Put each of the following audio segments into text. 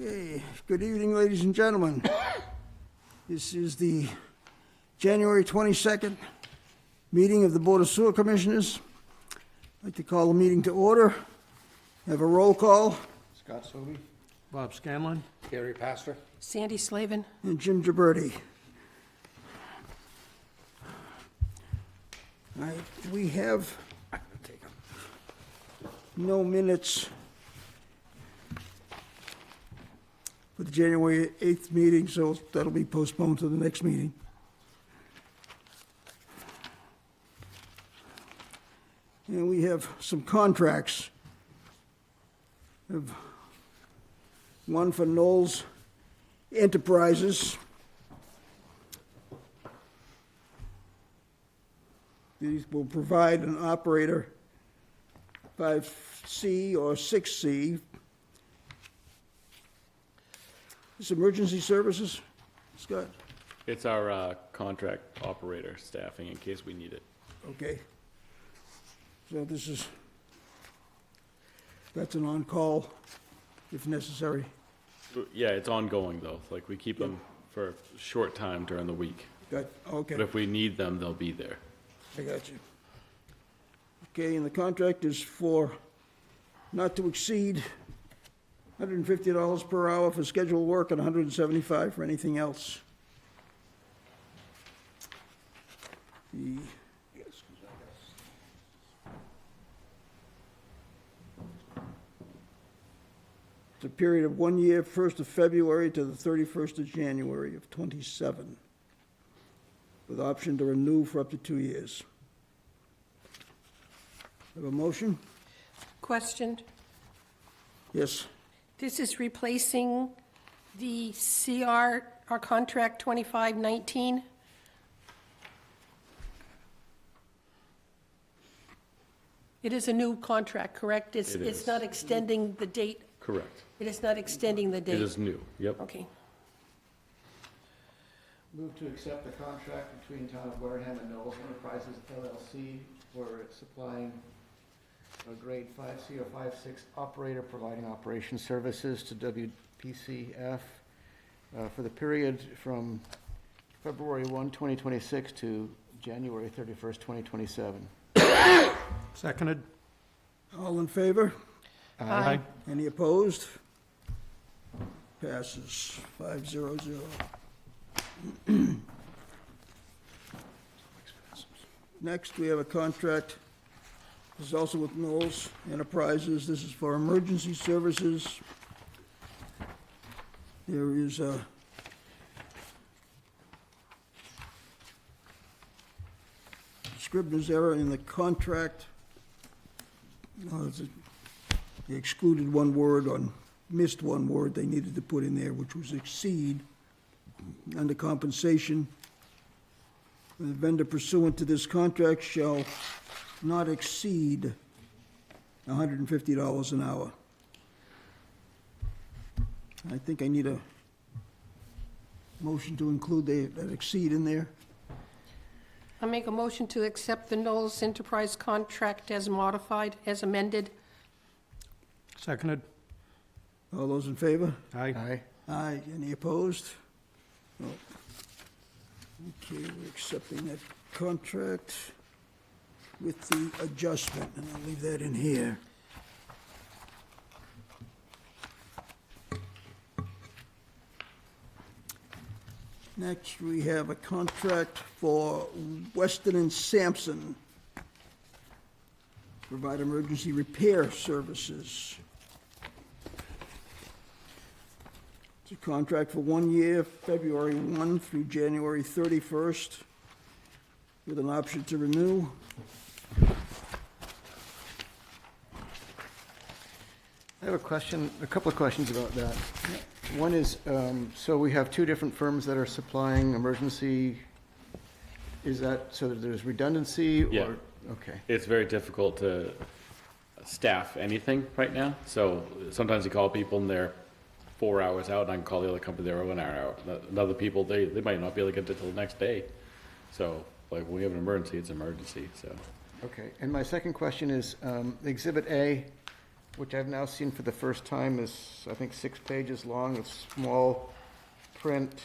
Okay, good evening, ladies and gentlemen. This is the January 22nd meeting of the Board of Sewer Commissioners. I'd like to call the meeting to order. Have a roll call. Scott Sobey. Bob Scanlon. Gary Pastor. Sandy Slavin. And Jim Gibberti. All right, we have no minutes for the January 8th meeting, so that'll be postponed to the next meeting. And we have some contracts. We have one for Knowles Enterprises. These will provide an operator 5C or 6C. This emergency services, Scott? It's our contract operator staffing in case we need it. Okay. So this is, that's an on-call if necessary. Yeah, it's ongoing though. Like we keep them for a short time during the week. Got, okay, But if we need them, they'll be there. I got you. Okay, and the contract is for not to exceed $150 per hour for scheduled work and $175 for anything else. The It's a period of 1 year, 1st of February to the 31st of January of '27, with option to renew for up to 2 years. Have a motion? Question. Yes. This is replacing the CR, our contract 2519. It is a new contract, correct? It It's is. not extending the date. Correct. It is not extending the date. It is new, yep. Okay. Move to accept the contract between Town of Wareham and Knowles Enterprises LLC for supplying a grade 5C or 5.6 operator providing operation services to WPCF for the period from February 1, 2026 to January 31st, 2027. Seconded. All in favor? Aye. Any opposed? Passes 500. Next, we have a contract. This is also with Knowles Enterprises. This is for emergency services. There is a scrivener's error in the contract. They excluded one word or missed one word they needed to put in there, which was exceed. Under compensation, the vendor pursuant to this contract shall not exceed $150 an hour. I think I need a motion to include that exceed in there. I make a motion to accept the Knowles Enterprise contract as modified, as amended. Seconded. All those in favor? Aye. Aye. Aye. Any opposed? No. Okay, we're accepting that contract with the adjustment, and I'll leave that in here. Next, we have a contract for Weston and Sampson, provide emergency repair services. It's a contract for 1 year, February 1 through January 31st, with an option to renew. I have a question, a couple of questions about that. One is, so we have two different firms that are supplying emergency, is that, so that there's redundancy or? Yeah. Okay. It's very difficult to staff anything right now. So sometimes you call people and they're 4 hours out, and I can call the other company, they're 1 hour out. And other people, they might not be able to get it till the next day. So like when we have an emergency, it's an emergency, so. Okay, and my second question is, Exhibit A which I've now seen for the first time, is, I think, 6 pages long with small print,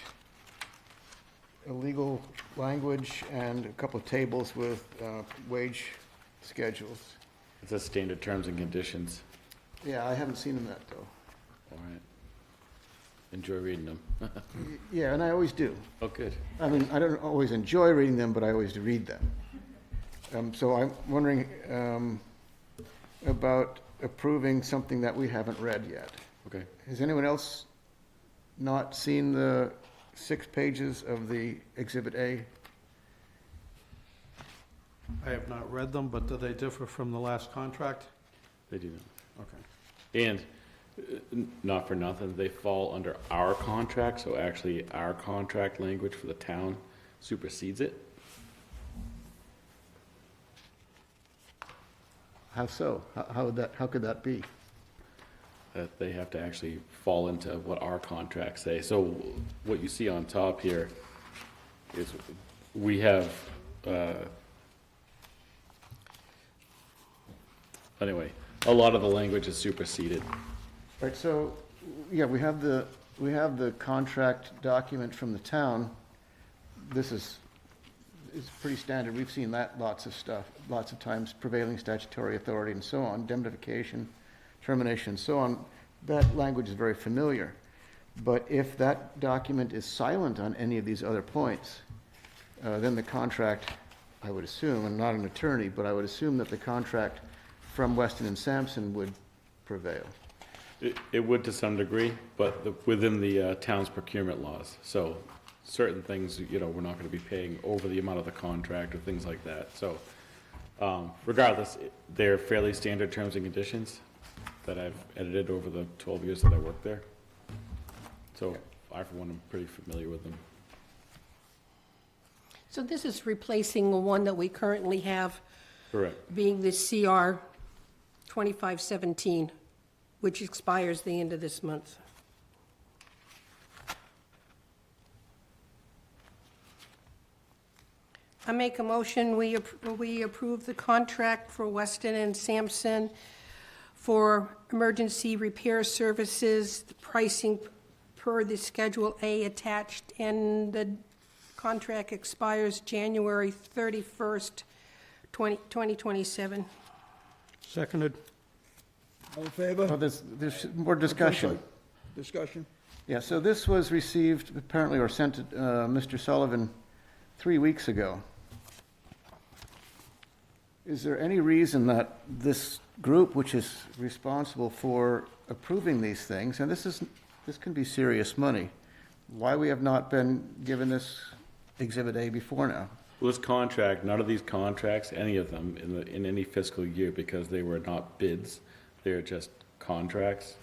illegal language, and a couple of tables with wage schedules. It says standard terms and conditions. Yeah, I haven't seen them that, though. All right. Enjoy reading them. Yeah, and I always do. Oh, good. I mean, I don't always enjoy reading them, but I always do read them. So I'm wondering about approving something that we haven't read yet. Okay. Has anyone else not seen the 6 pages of the Exhibit A? I have not read them, but do they differ from the last contract? They do. Okay. And not for nothing, they fall under our contract, so actually our contract language for the town supersedes it. How so? How could that be? That they have to actually fall into what our contracts say. So what you see on top here is we have, anyway, a lot of the language is superseded. Right, so, yeah, we have the contract document from the town. This is pretty standard. We've seen that lots of times, prevailing statutory authority and so on, indemnification, termination, and so on. That language is very familiar. But if that document is silent on any of these other points, then the contract, I would assume, I'm not an attorney, but I would assume that the contract from Weston and Sampson would prevail. It would to some degree, but within the town's procurement laws. So certain things, we're not going to be paying over the amount of the contract or things like that. So regardless, they're fairly standard terms and conditions that I've edited over the 12 years that I worked there. So I, for one, am pretty familiar with them. So this is replacing the one that we currently have, Correct. being the CR 2517, which expires the end of this month. I make a motion, we approve the contract for Weston and Sampson for emergency repair services, the pricing per the Schedule A attached, and the contract expires January 31st, 2027. Seconded. All in favor? Oh, there's more discussion. Discussion? Yeah, so this was received apparently or sent to Mr. Sullivan 3 weeks ago. Is there any reason that this group, which is responsible for approving these things, and this can be serious money, why we have not been given this Exhibit A before now? Well, this contract, none of these contracts, any of them, in any fiscal year, because they were not bids, they're just contracts,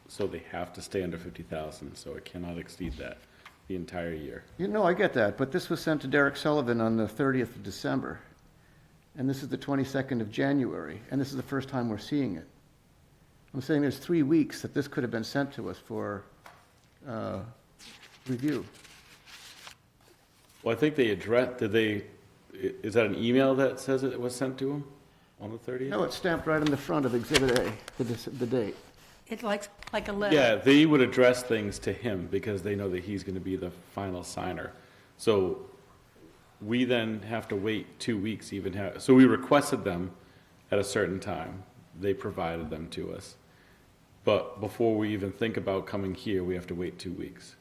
so they have to stay under 50,000, so it cannot exceed that the entire year. I get that, but this was sent to Derek Sullivan on the 30th of December, and this is the 22nd of January, and this is the first time we're seeing it. I'm saying there's 3 weeks that this could have been sent to us for review. Well, I think they addressed, is that an email that says it was sent to them on the 30th? No, it's stamped right on the front of Exhibit A, the date. It's like a letter. Yeah, they would address things to him because they know that he's going to be the final signer. So we then have to wait 2 weeks so we requested them at a certain time. They provided them to us. But before we even think about coming here, we have to wait 2 weeks.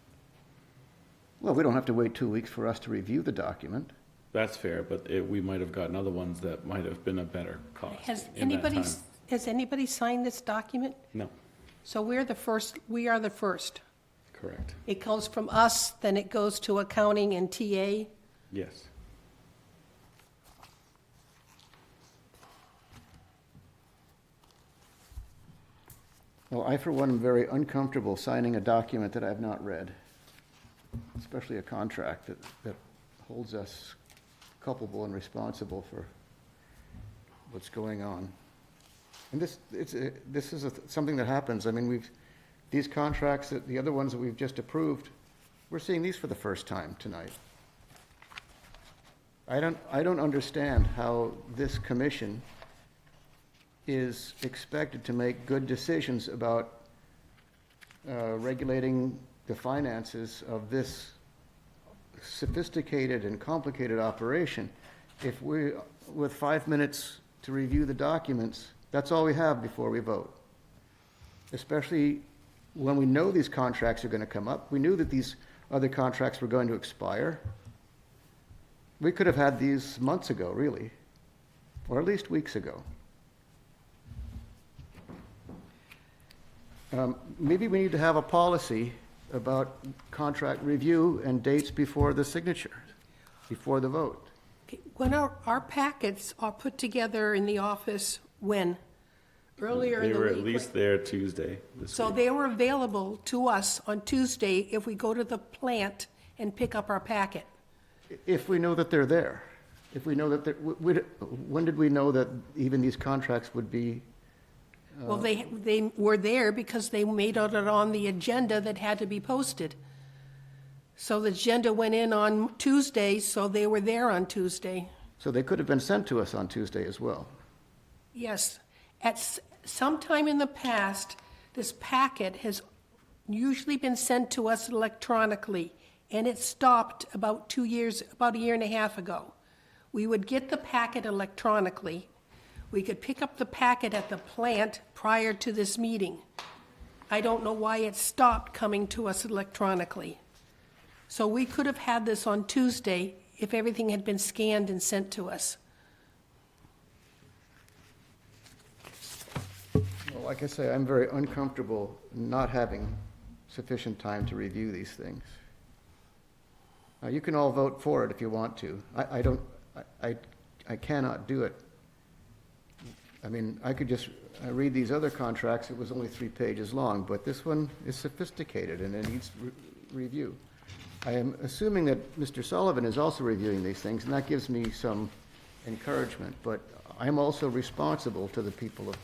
Well, we don't have to wait 2 weeks for us to review the document. That's fair, but we might have gotten other ones that might have been a better cost Has in that time. anybody signed this document? No, So we are the first. correct. It goes from us, then it goes to accounting and TA. Yes. Well, I, for one, am very uncomfortable signing a document that I have not read, especially a contract that holds us culpable and responsible for what's going on. And this is something that happens. I mean, these contracts, the other ones that we've just approved, we're seeing these for the first time tonight. I don't understand how this commission is expected to make good decisions about regulating the finances of this sophisticated and complicated operation, if we, with 5 minutes to review the documents, that's all we have before we vote. Especially when we know these contracts are going to come up. We knew that these other contracts were going to expire. We could have had these months ago, really, or at least weeks ago. Maybe we need to have a policy about contract review and dates before the signature, before the vote. When our packets are put together in the office, when? Earlier in They the were week? at least there Tuesday this So week. they were available to us on Tuesday if we go to the plant and pick up our packet. If we know that they're there, if we know that they're, when did we know that even these contracts would be? Well, they were there because they made it on the agenda that had to be posted. So the agenda went in on Tuesday, so they were there on Tuesday. So they could have been sent to us on Tuesday as well. Yes. At some time in the past, this packet has usually been sent to us electronically, and it stopped about a year and a half ago. We would get the packet electronically. We could pick up the packet at the plant prior to this meeting. I don't know why it stopped coming to us electronically. So we could have had this on Tuesday if everything had been scanned and sent to us. Well, like I say, I'm very uncomfortable not having sufficient time to review these things. You can all vote for it if you want to. I cannot do it. I mean, I could just read these other contracts, it was only 3 pages long, but this one is sophisticated and it needs review. I am assuming that Mr. Sullivan is also reviewing these things, and that gives me some encouragement, but I'm also responsible to the people of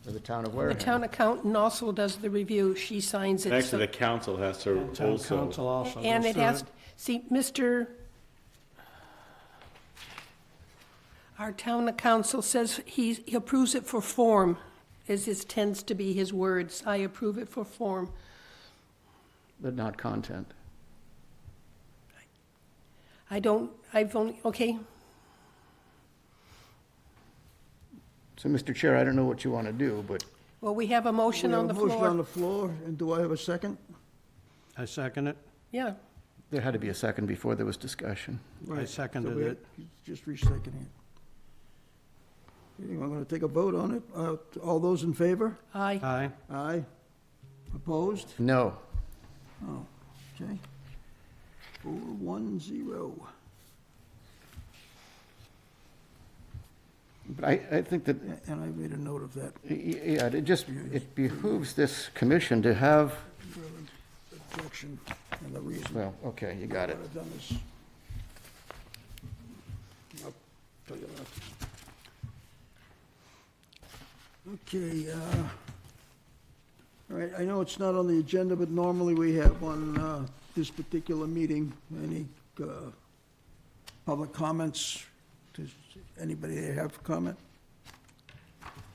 the town of The Wareham. town accountant also does the review. She signs it. Actually, the council has to Town also. council also And goes it through has, see, our town council says he approves it for form, as this tends to be his words. I approve it for form. But not content. Okay, So, Mr. Chair, I don't know what you want to do, but well, we have a motion on the We have a motion on floor. the floor, and do I have a second? I second it. Yeah, there had to be a second before there was discussion. Right, seconded so we- it. Just reseconding it. I'm going to take a vote on it. All those in favor? aye. Aye. Aye. Opposed? No. Oh, okay. 4-1-0. But I think that, And I made a note of that. yeah, it behooves this commission to have, Objection, and the reason well, okay, you got it. I've done this. I'll tell you that. Okay, all right, I know it's not on the agenda, but normally we have on this particular meeting, any public comments? Does anybody have a comment?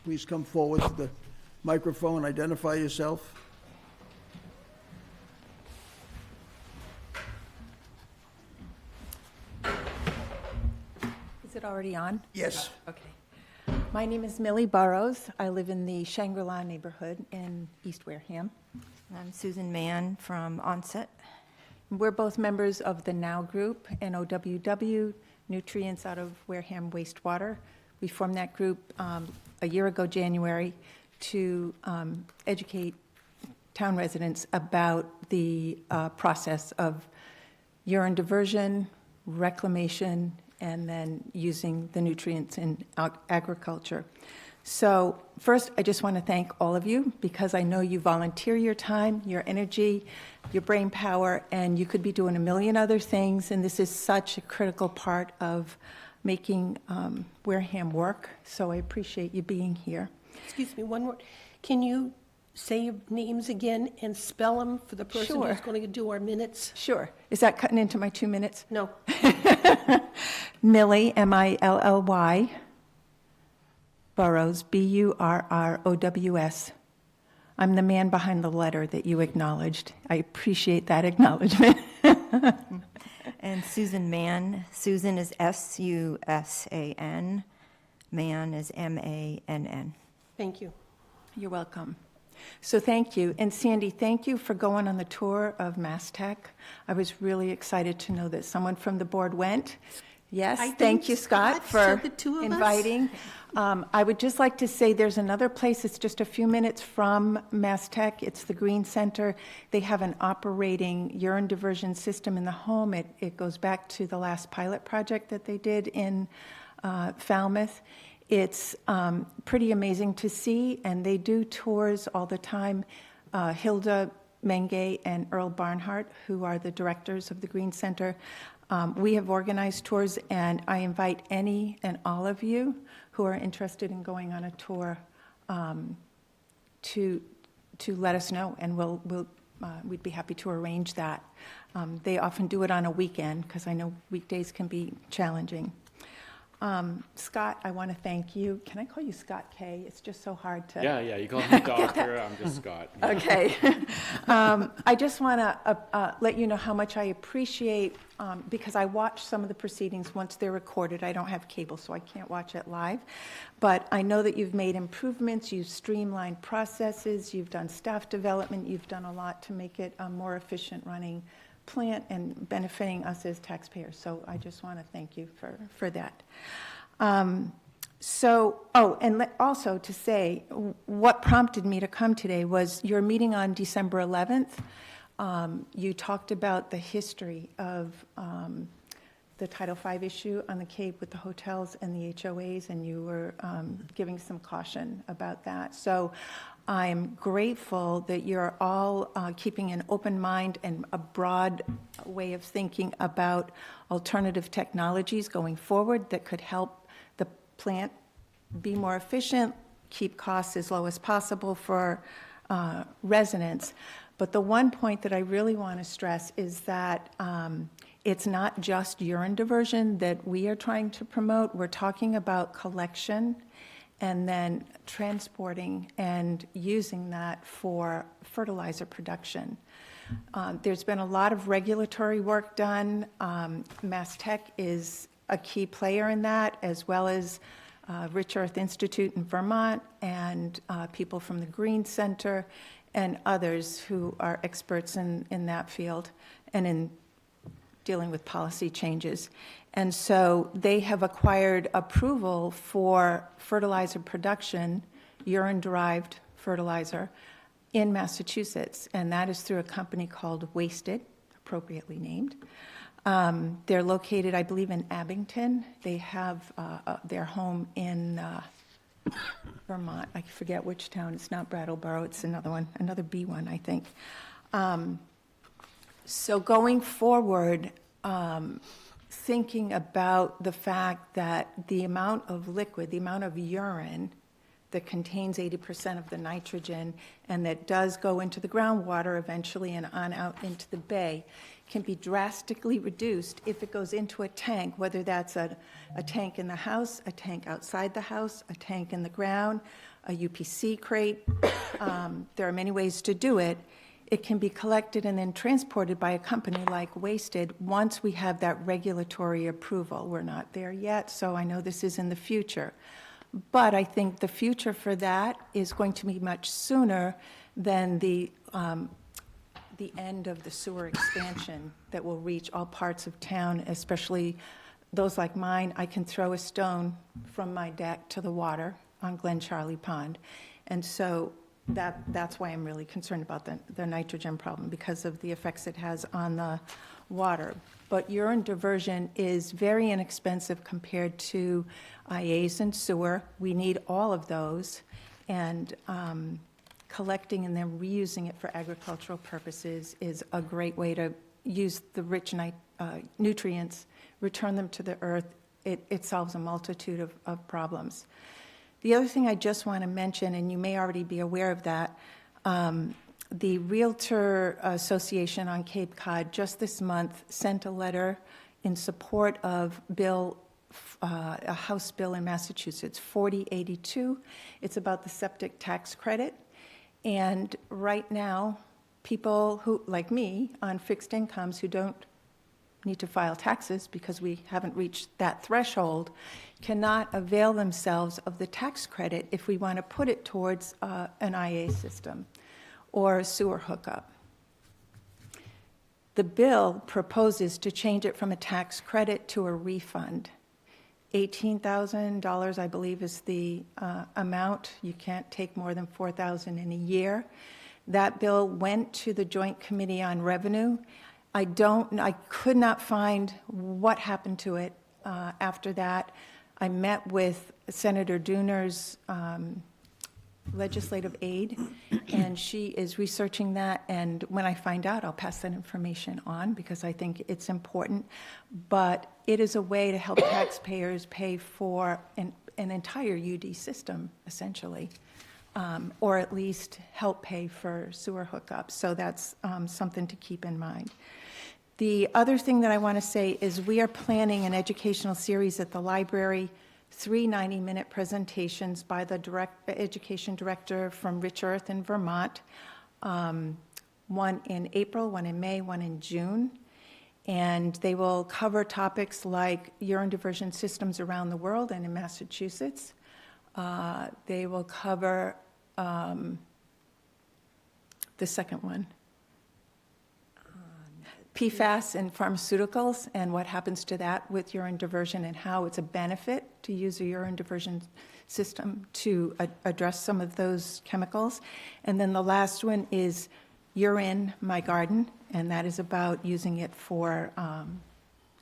Please come forward to the microphone, identify yourself. Is it already on? Yes. Okay. My name is Millie Burrows. I live in the Shangri-La neighborhood in East Wareham. I'm Susan Mann from Onset. We're both members of the NOW group, NOWW, Nutrients Out of Wareham Wastewater. We formed that group a year ago, January, to educate town residents about the process of urine diversion, reclamation, and then using the nutrients in agriculture. So first, I just want to thank all of you because I know you volunteer your time, your energy, your brain power, and you could be doing a million other things, and this is such a critical part of making Wareham work, so I appreciate you being here. Excuse me, one more. Can you say your names again and spell them for the person Sure. who's going to do our minutes? Sure. Is that cutting into my 2 minutes? No. Millie, M-I-L-L-Y. Burrows, Burrows. I'm the man behind the letter that you acknowledged. I appreciate that acknowledgement. And Susan Mann. Susan is Susan. Mann is Mann. Thank you. You're welcome. So thank you. And Sandy, thank you for going on the tour of MassTech. I was really excited to know that someone from the board went. Yes, I thank think you, Scott, Scott, for so the two of us. inviting. I would just like to say there's another place, it's just a few minutes from MassTech. It's the Green Center. They have an operating urine diversion system in the home. It goes back to the last pilot project that they did in Falmouth. It's pretty amazing to see, and they do tours all the time. Hilda Menge and Earl Barnhart, who are the directors of the Green Center, we have organized tours, and I invite any and all of you who are interested in going on a tour to let us know, and we'd be happy to arrange that. They often do it on a weekend, because I know weekdays can be challenging. Scott, I want to thank you. Can I call you Scott K? It's just so hard to. Yeah, you call me doctor, I'm just Scott. Yeah. Okay. I just want to let you know how much I appreciate, because I watch some of the proceedings once they're recorded. I don't have cable, so I can't watch it live. But I know that you've made improvements, you've streamlined processes, you've done staff development, you've done a lot to make it a more efficient running plant and benefiting us as taxpayers. So I just want to thank you for that. Also to say, what prompted me to come today was your meeting on December 11th. You talked about the history of the Title V issue on the Cape with the hotels and the HOAs, and you were giving some caution about that. So I'm grateful that you're all keeping an open mind and a broad way of thinking about alternative technologies going forward that could help the plant be more efficient, keep costs as low as possible for residents. But the one point that I really want to stress is that it's not just urine diversion that we are trying to promote. We're talking about collection and then transporting and using that for fertilizer production. There's been a lot of regulatory work done. MassTech is a key player in that, as well as Rich Earth Institute in Vermont and people from the Green Center and others who are experts in that field and in dealing with policy changes. And so they have acquired approval for fertilizer production, urine-derived fertilizer, in Massachusetts, and that is through a company called Wasted, appropriately named. They're located, I believe, in Abington. They have their home in Vermont. I forget which town. It's not Brattleboro. It's another one, another B one, I think. So going forward, thinking about the fact that the amount of liquid, the amount of urine that contains 80% of the nitrogen and that does go into the groundwater eventually and on out into the bay can be drastically reduced if it goes into a tank, whether that's a tank in the house, a tank outside the house, a tank in the ground, a UPC crate. There are many ways to do it. It can be collected and then transported by a company like Wasted once we have that regulatory approval. We're not there yet, so I know this is in the future. But I think the future for that is going to be much sooner than the end of the sewer expansion that will reach all parts of town, especially those like mine. I can throw a stone from my deck to the water on Glen Charlie Pond. And so that's why I'm really concerned about the nitrogen problem, because of the effects it has on the water. But urine diversion is very inexpensive compared to IAs and sewer. We need all of those, and collecting and then reusing it for agricultural purposes is a great way to use the rich nutrients, return them to the earth. It solves a multitude of problems. The other thing I just want to mention, and you may already be aware of that, the Realtor Association on Cape Cod just this month sent a letter in support of Bill a House bill in Massachusetts, 4082. It's about the septic tax credit. And right now, people who, like me, on fixed incomes who don't need to file taxes because we haven't reached that threshold, cannot avail themselves of the tax credit if we want to put it towards an IA system or a sewer hookup. The bill proposes to change it from a tax credit to a refund. $18,000, I believe, is the amount. You can't take more than $4,000 in a year. That bill went to the Joint Committee on Revenue. I could not find what happened to it after that. I met with Senator Dooner's legislative aide, and she is researching that, and when I find out, I'll pass that information on because I think it's important. But it is a way to help taxpayers pay for an entire UD system, essentially, or at least help pay for sewer hookups. So that's something to keep in mind. The other thing that I want to say is we are planning an educational series at the library, 3 90-minute presentations by the education director from Rich Earth in Vermont, one in April, one in May, one in June. And they will cover topics like urine diversion systems around the world and in Massachusetts. They will cover the second one, PFAS and pharmaceuticals and what happens to that with urine diversion and how it's a benefit to use a urine diversion system to address some of those chemicals. And then the last one is You're in My Garden, and that is about using it for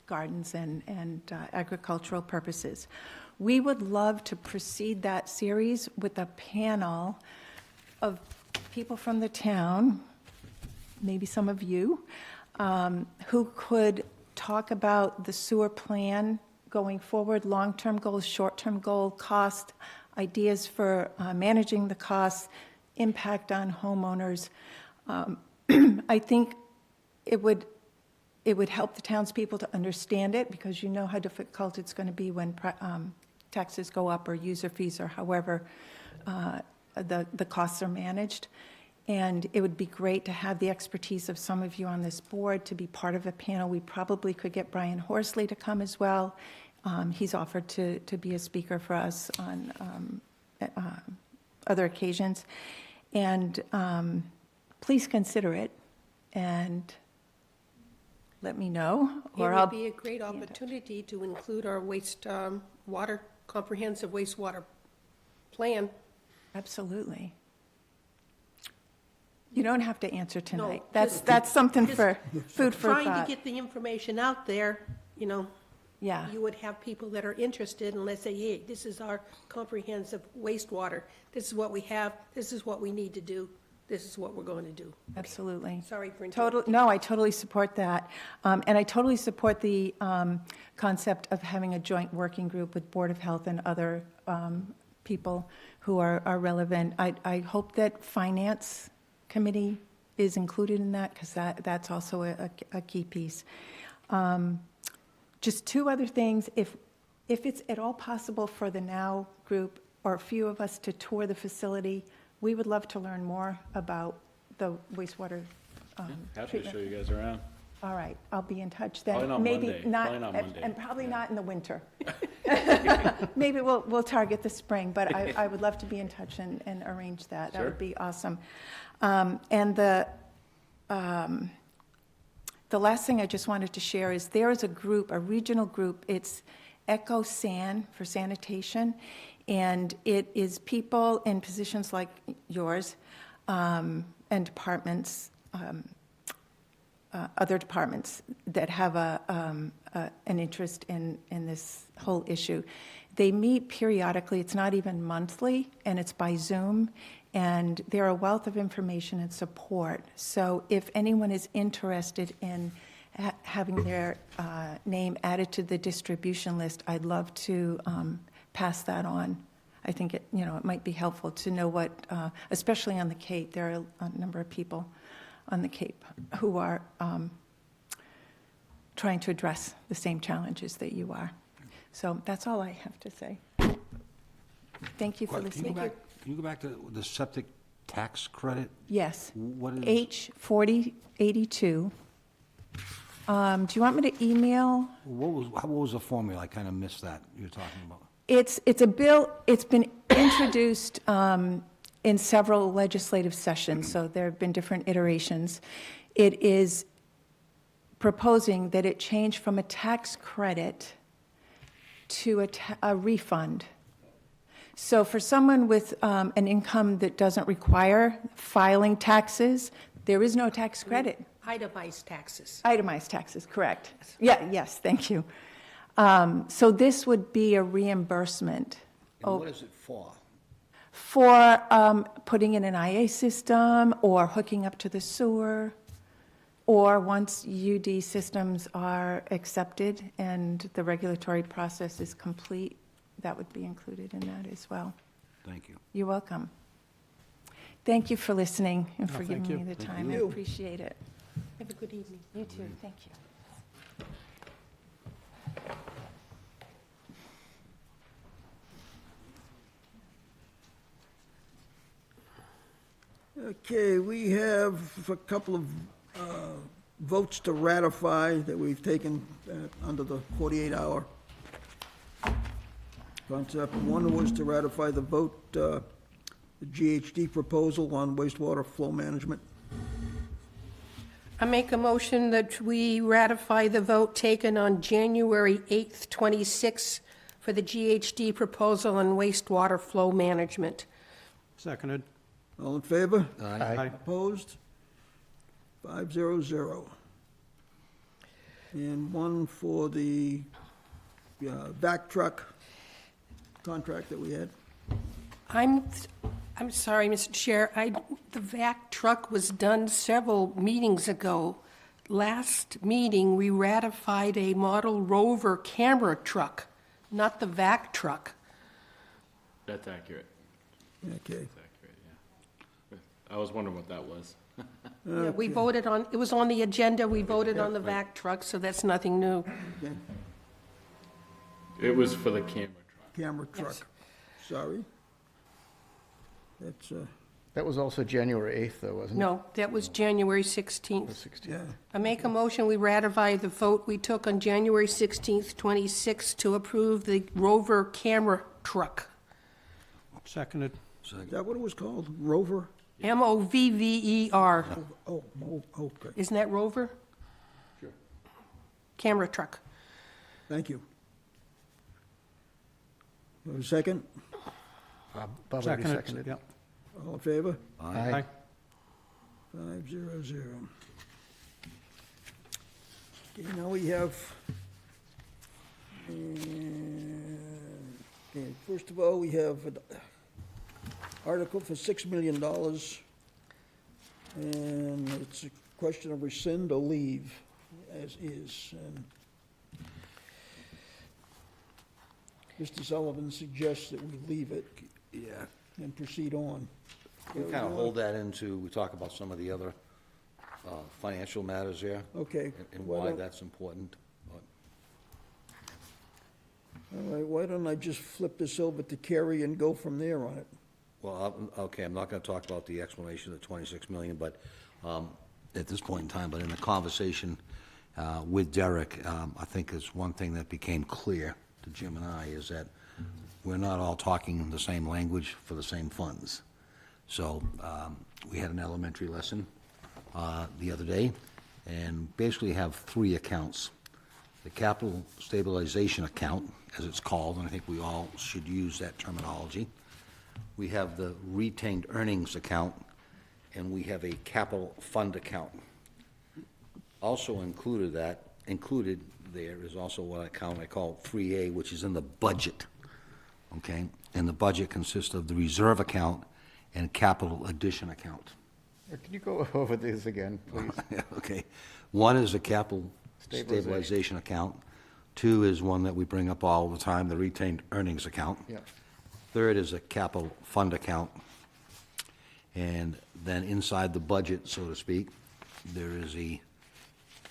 gardens and agricultural purposes. We would love to precede that series with a panel of people from the town, maybe some of you, who could talk about the sewer plan going forward, long-term goals, short-term goal, cost, ideas for managing the costs, impact on homeowners. I think it would help the townspeople to understand it because you know how difficult it's going to be when taxes go up or user fees or however the costs are managed. And it would be great to have the expertise of some of you on this board to be part of a panel. We probably could get Brian Horsley to come as well. He's offered to be a speaker for us on other occasions. And please consider it and let me know. It Or would I'll be a great opportunity to include our comprehensive wastewater plan. Absolutely. You don't have to answer tonight. No, That's something just for food for Trying to thought. get the information out there, Yeah, you would have people that are interested, and let's say, hey, this is our comprehensive wastewater. This is what we have, this is what we need to do, this is what we're going to do. absolutely. Sorry for interrupting. No, I totally support that. And I totally support the concept of having a joint working group with Board of Health and other people who are relevant. I hope that Finance Committee is included in that because that's also a key piece. Just two other things. If it's at all possible for the NOW group or a few of us to tour the facility, we would love to learn more about the wastewater Happy to treatment. show you guys around. All right, I'll be in touch then. Probably not Maybe Monday. Probably not Monday. And probably Yeah. not in the winter. Maybe we'll target the spring, but I would love to be in touch and arrange that. That Sure. would be awesome. And the last thing I just wanted to share is there is a group, a regional group. It's Echo San for sanitation, and it is people in positions like yours and departments, other departments that have an interest in this whole issue. They meet periodically. It's not even monthly, and it's by Zoom. And they're a wealth of information and support. So if anyone is interested in having their name added to the distribution list, I'd love to pass that on. I think it might be helpful to know what, especially on the Cape, there are a number of people on the Cape who are trying to address the same challenges that you are. So that's all I have to say. Thank you for listening. Can you go back to the septic tax credit? Yes. What is? H 4082. Do you want me to email? What was the formula? I kind of missed that you're talking about. It's a bill, it's been introduced in several legislative sessions, so there have been different iterations. It is proposing that it change from a tax credit to a refund. So for someone with an income that doesn't require filing taxes, there is no tax credit. Itemized taxes. Itemized taxes, correct. Yeah, yes, thank you. So this would be a reimbursement And what is it for? for putting in an IA system or hooking up to the sewer, or once UD systems are accepted and the regulatory process is complete, that would be included in that as well. Thank you. You're welcome. Thank you for listening and for thank giving me you. the time. I you. appreciate it. Have a good evening. You too, thank you. Okay, we have a couple of votes to ratify that we've taken under the 48-hour concept. One was to ratify the vote, the GHD proposal on wastewater flow management. I make a motion that we ratify the vote taken on January 8th, 26 for the GHD proposal on wastewater flow management. Seconded. All in favor? Aye. Opposed? 500. And one for the vac truck contract that we had. I'm sorry, Mr. Chair, the VAC truck was done several meetings ago. Last meeting, we ratified a model Rover camera truck, not the VAC truck. That's accurate. Okay. That's accurate, yeah. I was wondering what that was. Yeah, we voted on, it was on the agenda, we voted on the VAC truck, so that's nothing new. Okay. It was for the camera truck. Camera truck. Yes. Sorry. That's, That was also January 8th, though, wasn't it? No, that was January 16th. 16th. yeah. I make a motion, we ratify the vote we took on January 16th, 26, to approve the Rover camera truck. Seconded. Is that what it was called? Rover? Movver. Oh, okay. Isn't that Rover? Sure. Camera truck. Thank you. Have a second? Bob already Seconded, seconded. yep. All in favor? Aye. 500. Okay, now we have, okay, first of all, we have an article for $6 million. And it's a question of rescind or leave as is. And Mr. Sullivan suggests that we leave it Yeah. and proceed on. We kind of hold that into, we talk about some of the other financial matters here. Okay. And why why don't- that's important. All right, why don't I just flip this over to Kerry and go from there on it? Well, okay, I'm not going to talk about the explanation of the 26 million, but at this point in time, but in the conversation with Derek, I think is one thing that became clear to Jim and I is that we're not all talking the same language for the same funds. So we had an elementary lesson the other day, and basically have three accounts. The capital stabilization account, as it's called, and I think we all should use that terminology. We have the retained earnings account, and we have a capital fund account. Also included there is also what account I call 3A, which is in the budget, okay? And the budget consists of the reserve account and capital addition account. Can you go over these again, please? Okay. One is a capital Stabilization. stabilization account. Two is one that we bring up all the time, the retained earnings account. Yeah. Third is a capital fund account. And then inside the budget, so to speak, there is a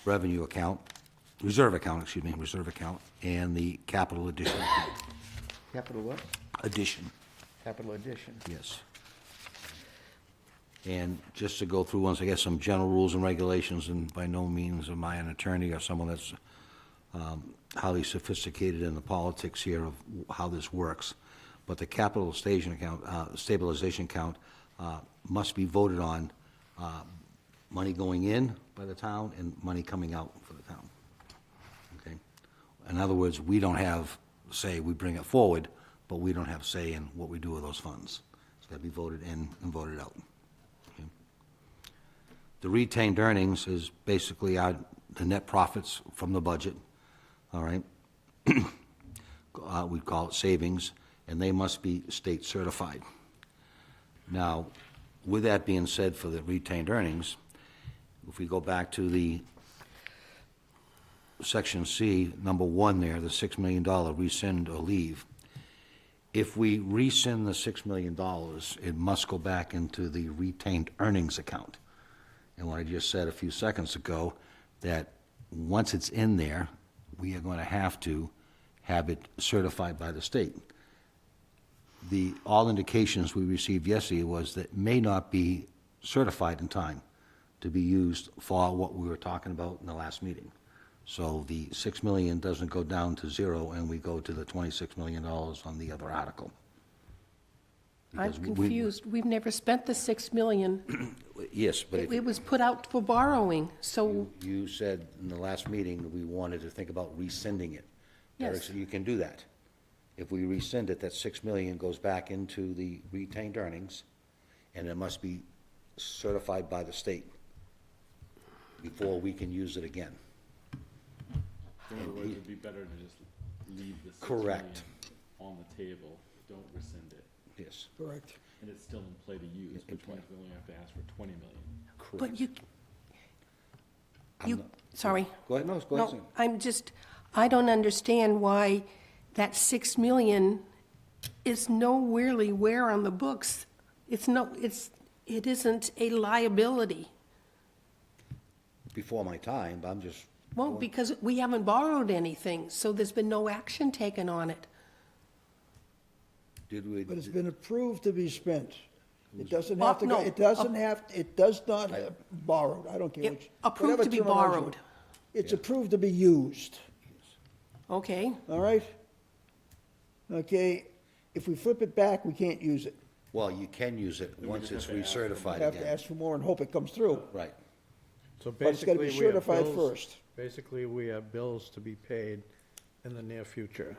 revenue account, reserve account, and the capital addition account. Capital what? Addition, Capital addition. yes. And just to go through once, I guess, some general rules and regulations, and by no means am I an attorney or someone that's highly sophisticated in the politics here of how this works, but the capital stabilization account must be voted on, money going in by the town and money coming out for the town. Okay? In other words, we don't have say, we bring it forward, but we don't have say in what we do with those funds. It's got to be voted in and voted out. Okay? The retained earnings is basically the net profits from the budget, all right? We call it savings, and they must be state certified. Now, with that being said, for the retained earnings, if we go back to the section C, number 1 there, the $6 million rescind or leave, if we rescind the $6 million, it must go back into the retained earnings account. And what I just said a few seconds ago, that once it's in there, we are going to have it certified by the state. All indications we received yesterday was that it may not be certified in time to be used for what we were talking about in the last meeting. So the $6 million doesn't go down to zero, and we go to the $26 million on the other article. I'm Because we- confused. We've never spent the 6 million. Yes, but It was put out for borrowing, so, you said in the last meeting that we wanted to think about rescinding it. Derek Yes. said you can do that. If we rescind it, that $6 million goes back into the retained earnings, and it must be certified by the state before we can use it again. In other words, it'd be better to just leave the 6 Correct. million on the table, don't rescind it, Yes, Correct. and it's still in play to use, In which play. means we only have to ask for 20 million. correct. but you, I'm not- sorry. Go ahead, no, go ahead. No, I don't understand why that 6 million is where on the books. It isn't a liability. Before my time, but I'm just. Well, because we haven't borrowed anything, so there's been no action taken on it. Did we? But it's been approved to be spent. It doesn't have to go, No, it doesn't have, it does not have borrowed, I don't care which. Approved whatever to be terminology. borrowed. It's approved to be used, Okay, all right? Okay, if we flip it back, we can't use it. Well, you can use it once it's recertified We have to again. ask for more and hope it comes through. Right. So But it's gotta be basically, we have certified bills. first. Basically, we have bills to be paid in the near future.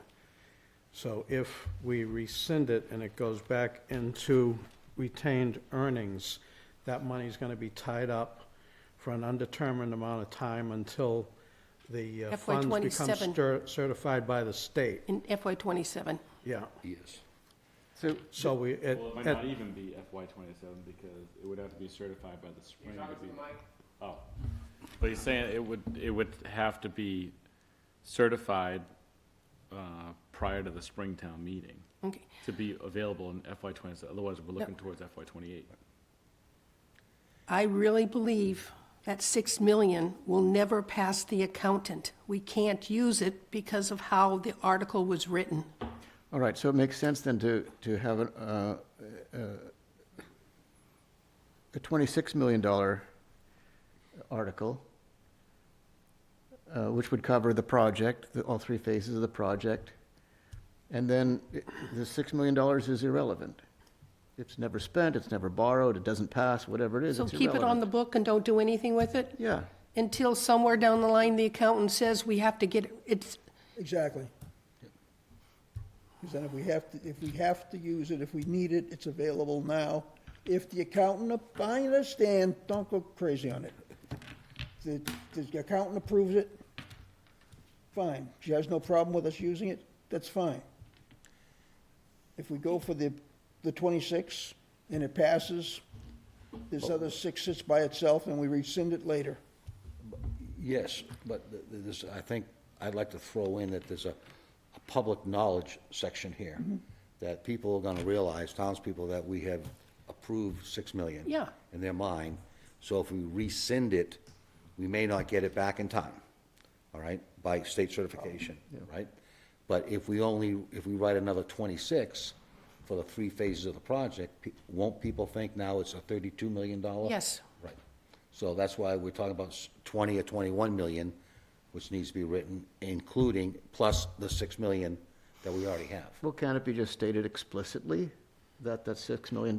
So if we rescind it and it goes back into retained earnings, that money's gonna be tied up for an undetermined amount of time until the FY funds become 27. certified by the state. in FY '27. Yeah. Yes. So we, Well, it might not even be FY '27, because it would have to be certified by the spring to be. Oh, but he's saying it would have to be certified prior to the Springtown meeting Okay, to be available in FY '27, otherwise we're looking towards FY '28. I really believe that 6 million will never pass the accountant. We can't use it because of how the article was written. All right, so it makes sense then to have a $26 million article, which would cover the project, all 3 phases of the project, and then the $6 million is irrelevant. It's never spent, it's never borrowed, it doesn't pass, whatever it is, So it's keep it on the irrelevant. book and don't do anything with it? Yeah, Until somewhere down the line, the accountant says we have to get, it's, Exactly. Because then if we have to use it, if we need it, it's available now. If the accountant, I understand, don't go crazy on it. The accountant approves it, fine. She has no problem with us using it, that's fine. If we go for the 26 and it passes, this other 6 sits by itself and we rescind it later. Yes, but this, I think, I'd like to throw in that there's a public knowledge section here, that people are gonna realize, townspeople, that we have approved 6 million. Yeah. In their mind, so if we rescind it, we may not get it back in time, all right? by state certification, right? But if we write another 26 for the 3 phases of the project, won't people think now it's a $32 million? Yes. Right. So that's why we're talking about 20 or 21 million, which needs to be written, including, plus the 6 million that we already have. Well, can't it be just stated explicitly that that $6 million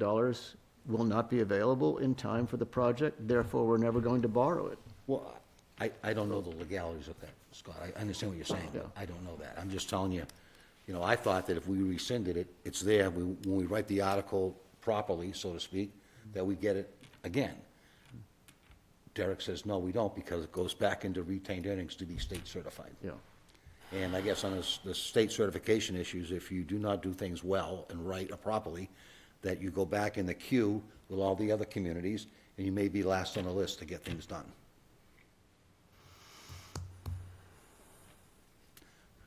will not be available in time for the project, therefore we're never going to borrow it? Well, I don't know the legalities of that, Scott. I understand what you're saying, but I don't know that. I'm just telling you, I thought that if we rescinded it, it's there, when we write the article properly, so to speak, that we get it again. Derek says, no, we don't, because it goes back into retained earnings to be state certified. Yeah. And I guess on the state certification issues, if you do not do things well and right or properly, that you go back in the queue with all the other communities, and you may be last on the list to get things done.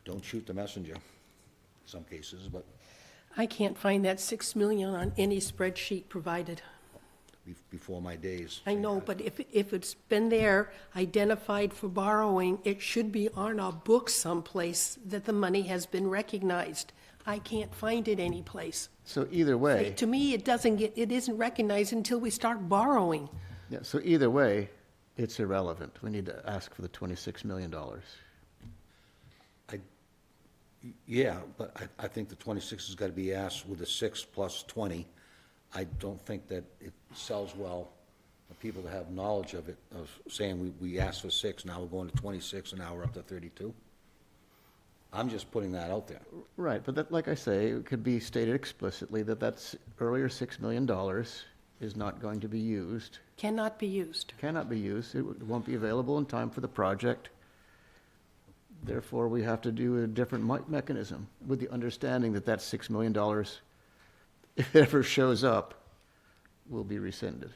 Don't shoot the messenger, in some cases, but I can't find that 6 million on any spreadsheet provided. before my days. I know, but if it's been there, identified for borrowing, it should be on our books someplace that the money has been recognized. I can't find it anyplace. So either way, To me, it isn't recognized until we start borrowing. yeah, so either way, it's irrelevant. We need to ask for the $26 million. Yeah, but I think the 26 has got to be asked with the 6 plus 20. I don't think that it sells well for people to have knowledge of it, of saying we asked for 6, now we're going to 26, and now we're up to 32. I'm just putting that out there. Right, but that, like I say, it could be stated explicitly that that's earlier $6 million is not going to be used, Cannot be used. cannot be used, it won't be available in time for the project. Therefore, we have to do a different mechanism with the understanding that that $6 million, if it ever shows up, will be rescinded.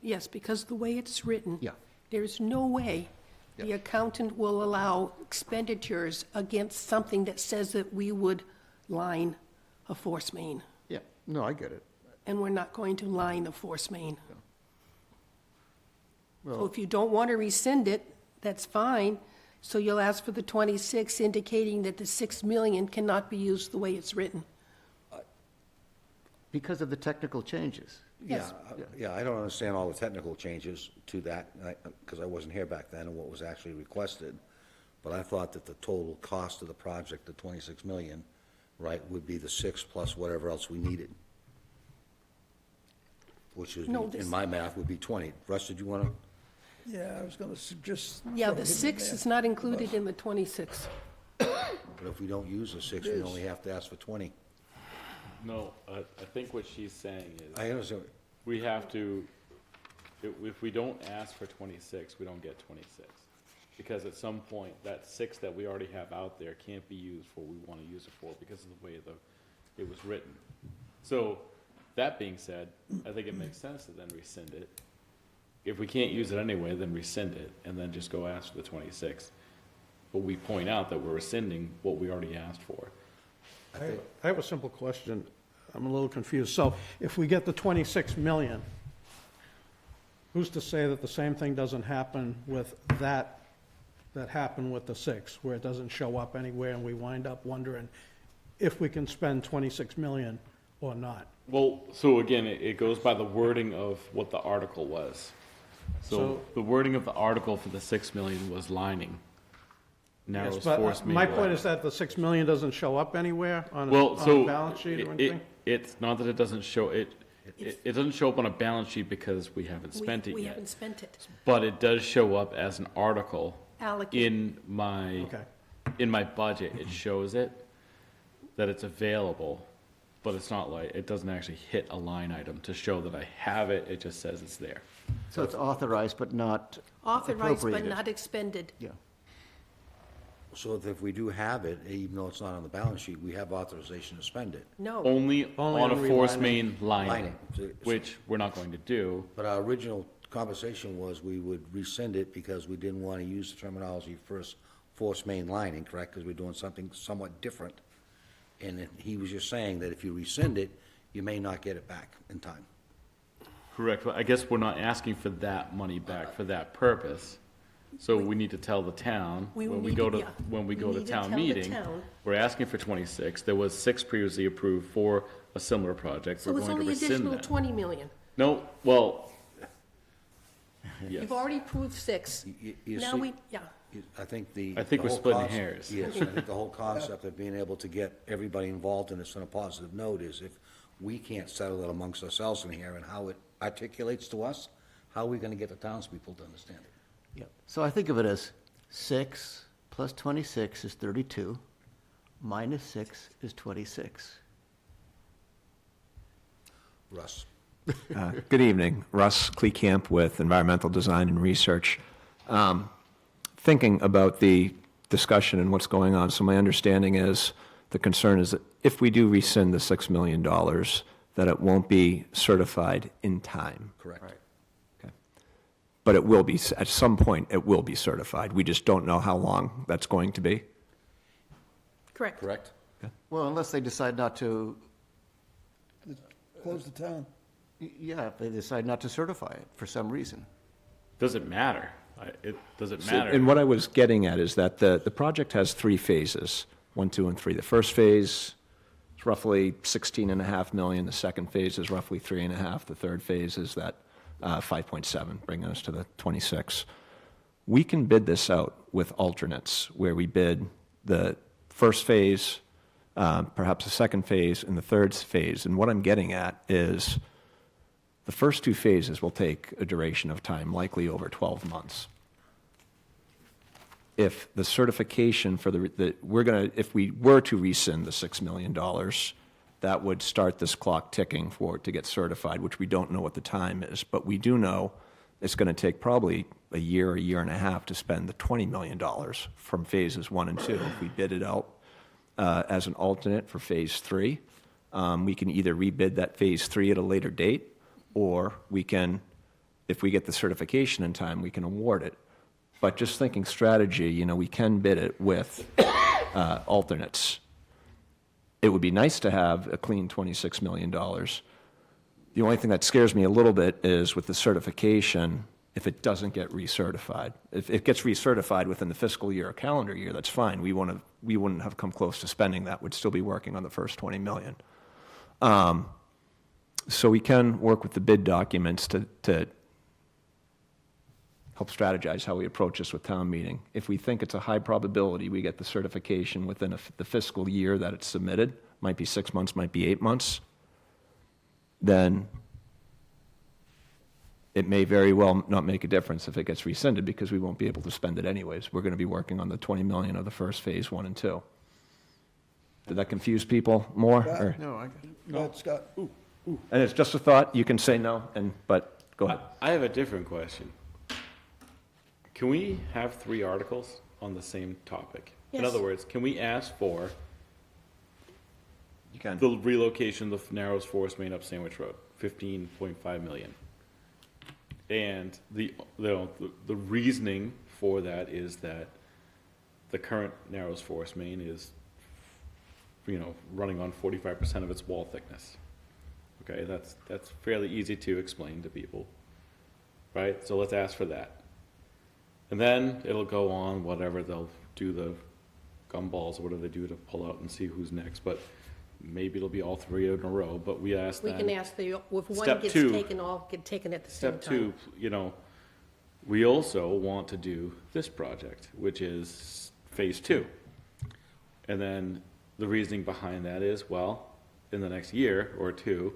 Yes, because the way it's written. Yeah. There's no way the Yeah. accountant will allow expenditures against something that says that we would line a force main. Yeah, no, I get it. And we're not going to line a force main. So Well, if you don't want to rescind it, that's fine. So you'll ask for the 26, indicating that the 6 million cannot be used the way it's written. because of the technical changes. Yes. Yeah, I don't understand all the technical changes to that, because I wasn't here back then and what was actually requested. But I thought that the total cost of the project, the 26 million, right, would be the 6 plus whatever else we needed. Which is, No, this- in my math, would be 20. Russ, did you want to? Yeah, I was gonna suggest. Yeah, the 6 is not included in the 26. But if we don't use the 6, we only have to ask for 20. No, I think what she's saying is, I understand. we have to, if we don't ask for 26, we don't get 26. Because at some point, that 6 that we already have out there can't be used for what we want to use it for because of the way it was written. So, that being said, I think it makes sense to then rescind it. If we can't use it anyway, then rescind it, and then just go ask for the 26. But we point out that we're rescinding what we already asked for. I have a simple question. I'm a little confused. So if we get the 26 million, who's to say that the same thing doesn't happen with that happened with the 6, where it doesn't show up anywhere and we wind up wondering if we can spend 26 million or not? Well, so again, it goes by the wording of what the article was. So So- the wording of the article for the 6 million was lining. Now Yes, it's but force main. my point is that the 6 million doesn't show up anywhere on Well, a so balance sheet or anything? it's not that it doesn't show, it doesn't show up on a balance sheet because we haven't spent it We yet. haven't spent it. But it does show up as an article Allocated. in my budget. It shows it, that it's available, but it's not like, it doesn't actually hit a line item to show that I have it. It just says it's there. So it's authorized but not Authorized but appropriated. not expended. Yeah. So if we do have it, even though it's not on the balance sheet, we have authorization to spend it. No. Only Only on a on force relining. main lining, Lining. which we're not going to do. But our original conversation was we would rescind it because we didn't want to use the terminology first force main lining, correct? Because we're doing something somewhat different. And he was just saying that if you rescind it, you may not get it back in time. Correct, but I guess we're not asking for that money back for that purpose. So we need to tell the town, We when we need go to- to, yeah. when we We go to need to town tell the meeting, town. we're asking for 26. There was 6 previously approved for a similar project. So We're it's going to only rescind additional that. 20 million. No, well, yes. You've already approved 6. You Now see- we, yeah. I think the. I think the we're whole splitting concept- hairs. Yes, I think the whole concept of being able to get everybody involved in this on a positive note is if we can't settle it amongst ourselves in here and how it articulates to us, how are we gonna get the townspeople to understand it? Yeah, so I think of it as 6 plus 26 is 32, minus 6 is 26. Russ? Good evening. Russ Kleekamp with Environmental Design and Research. Thinking about the discussion and what's going on, so my understanding is, the concern is that if we do rescind the $6 million, that it won't be certified in time. Correct. Okay. But it will be, at some point, it will be certified. We just don't know how long that's going to be. Correct. Correct? Well, unless they decide not to, Close the town. yeah, if they decide not to certify it for some reason. Doesn't matter. It doesn't So- matter. And what I was getting at is that the project has 3 phases, 1, 2, and 3. The first phase is roughly 16.5 million. The second phase is roughly 3.5. The third phase is that 5.7, bringing us to the 26. We can bid this out with alternates, where we bid the first phase, perhaps the second phase, and the third phase. And what I'm getting at is the first 2 phases will take a duration of time, likely over 12 months. If the certification for if we were to rescind the $6 million, that would start this clock ticking for it to get certified, which we don't know what the time is. But we do know it's going to take probably a year and a half to spend the $20 million from phases 1 and 2. If we bid it out as an alternate for phase 3, we can either rebid that phase 3 at a later date, or we can, if we get the certification in time, we can award it. But just thinking strategy, we can bid it with alternates. It would be nice to have a clean $26 million. The only thing that scares me a little bit is with the certification, if it doesn't get recertified. If it gets recertified within the fiscal year or calendar year, that's fine. We wouldn't have come close to spending that. We'd still be working on the first $20 million. So we can work with the bid documents to help strategize how we approach this with town meeting. If we think it's a high probability we get the certification within the fiscal year that it's submitted, might be 6 months, might be 8 months, then it may very well not make a difference if it gets rescinded, because we won't be able to spend it anyways. We're going to be working on the 20 million of the first phase 1 and 2. Did that confuse people more? or- No, I, Go ahead, Scott. And it's just a thought, you can say no, but go ahead. I have a different question. Can we have 3 articles on the same topic? In Yes. other words, can we ask for You can. the relocation of the Narrows Forest Main up Sandwich Road, 15.5 million? And the reasoning for that is that the current Narrows Forest Main is, running on 45% of its wall thickness. Okay, that's fairly easy to explain to people, right? So let's ask for that. And then it'll go on, whatever, they'll do the gumballs or whatever they do to pull out and see who's next, but maybe it'll be all 3 in a row, but we asked We them. can ask if one Step gets 2. taken, all get taken at the same Step time. 2, we also want to do this project, which is phase 2. And then the reasoning behind that is, well, in the next year or 2,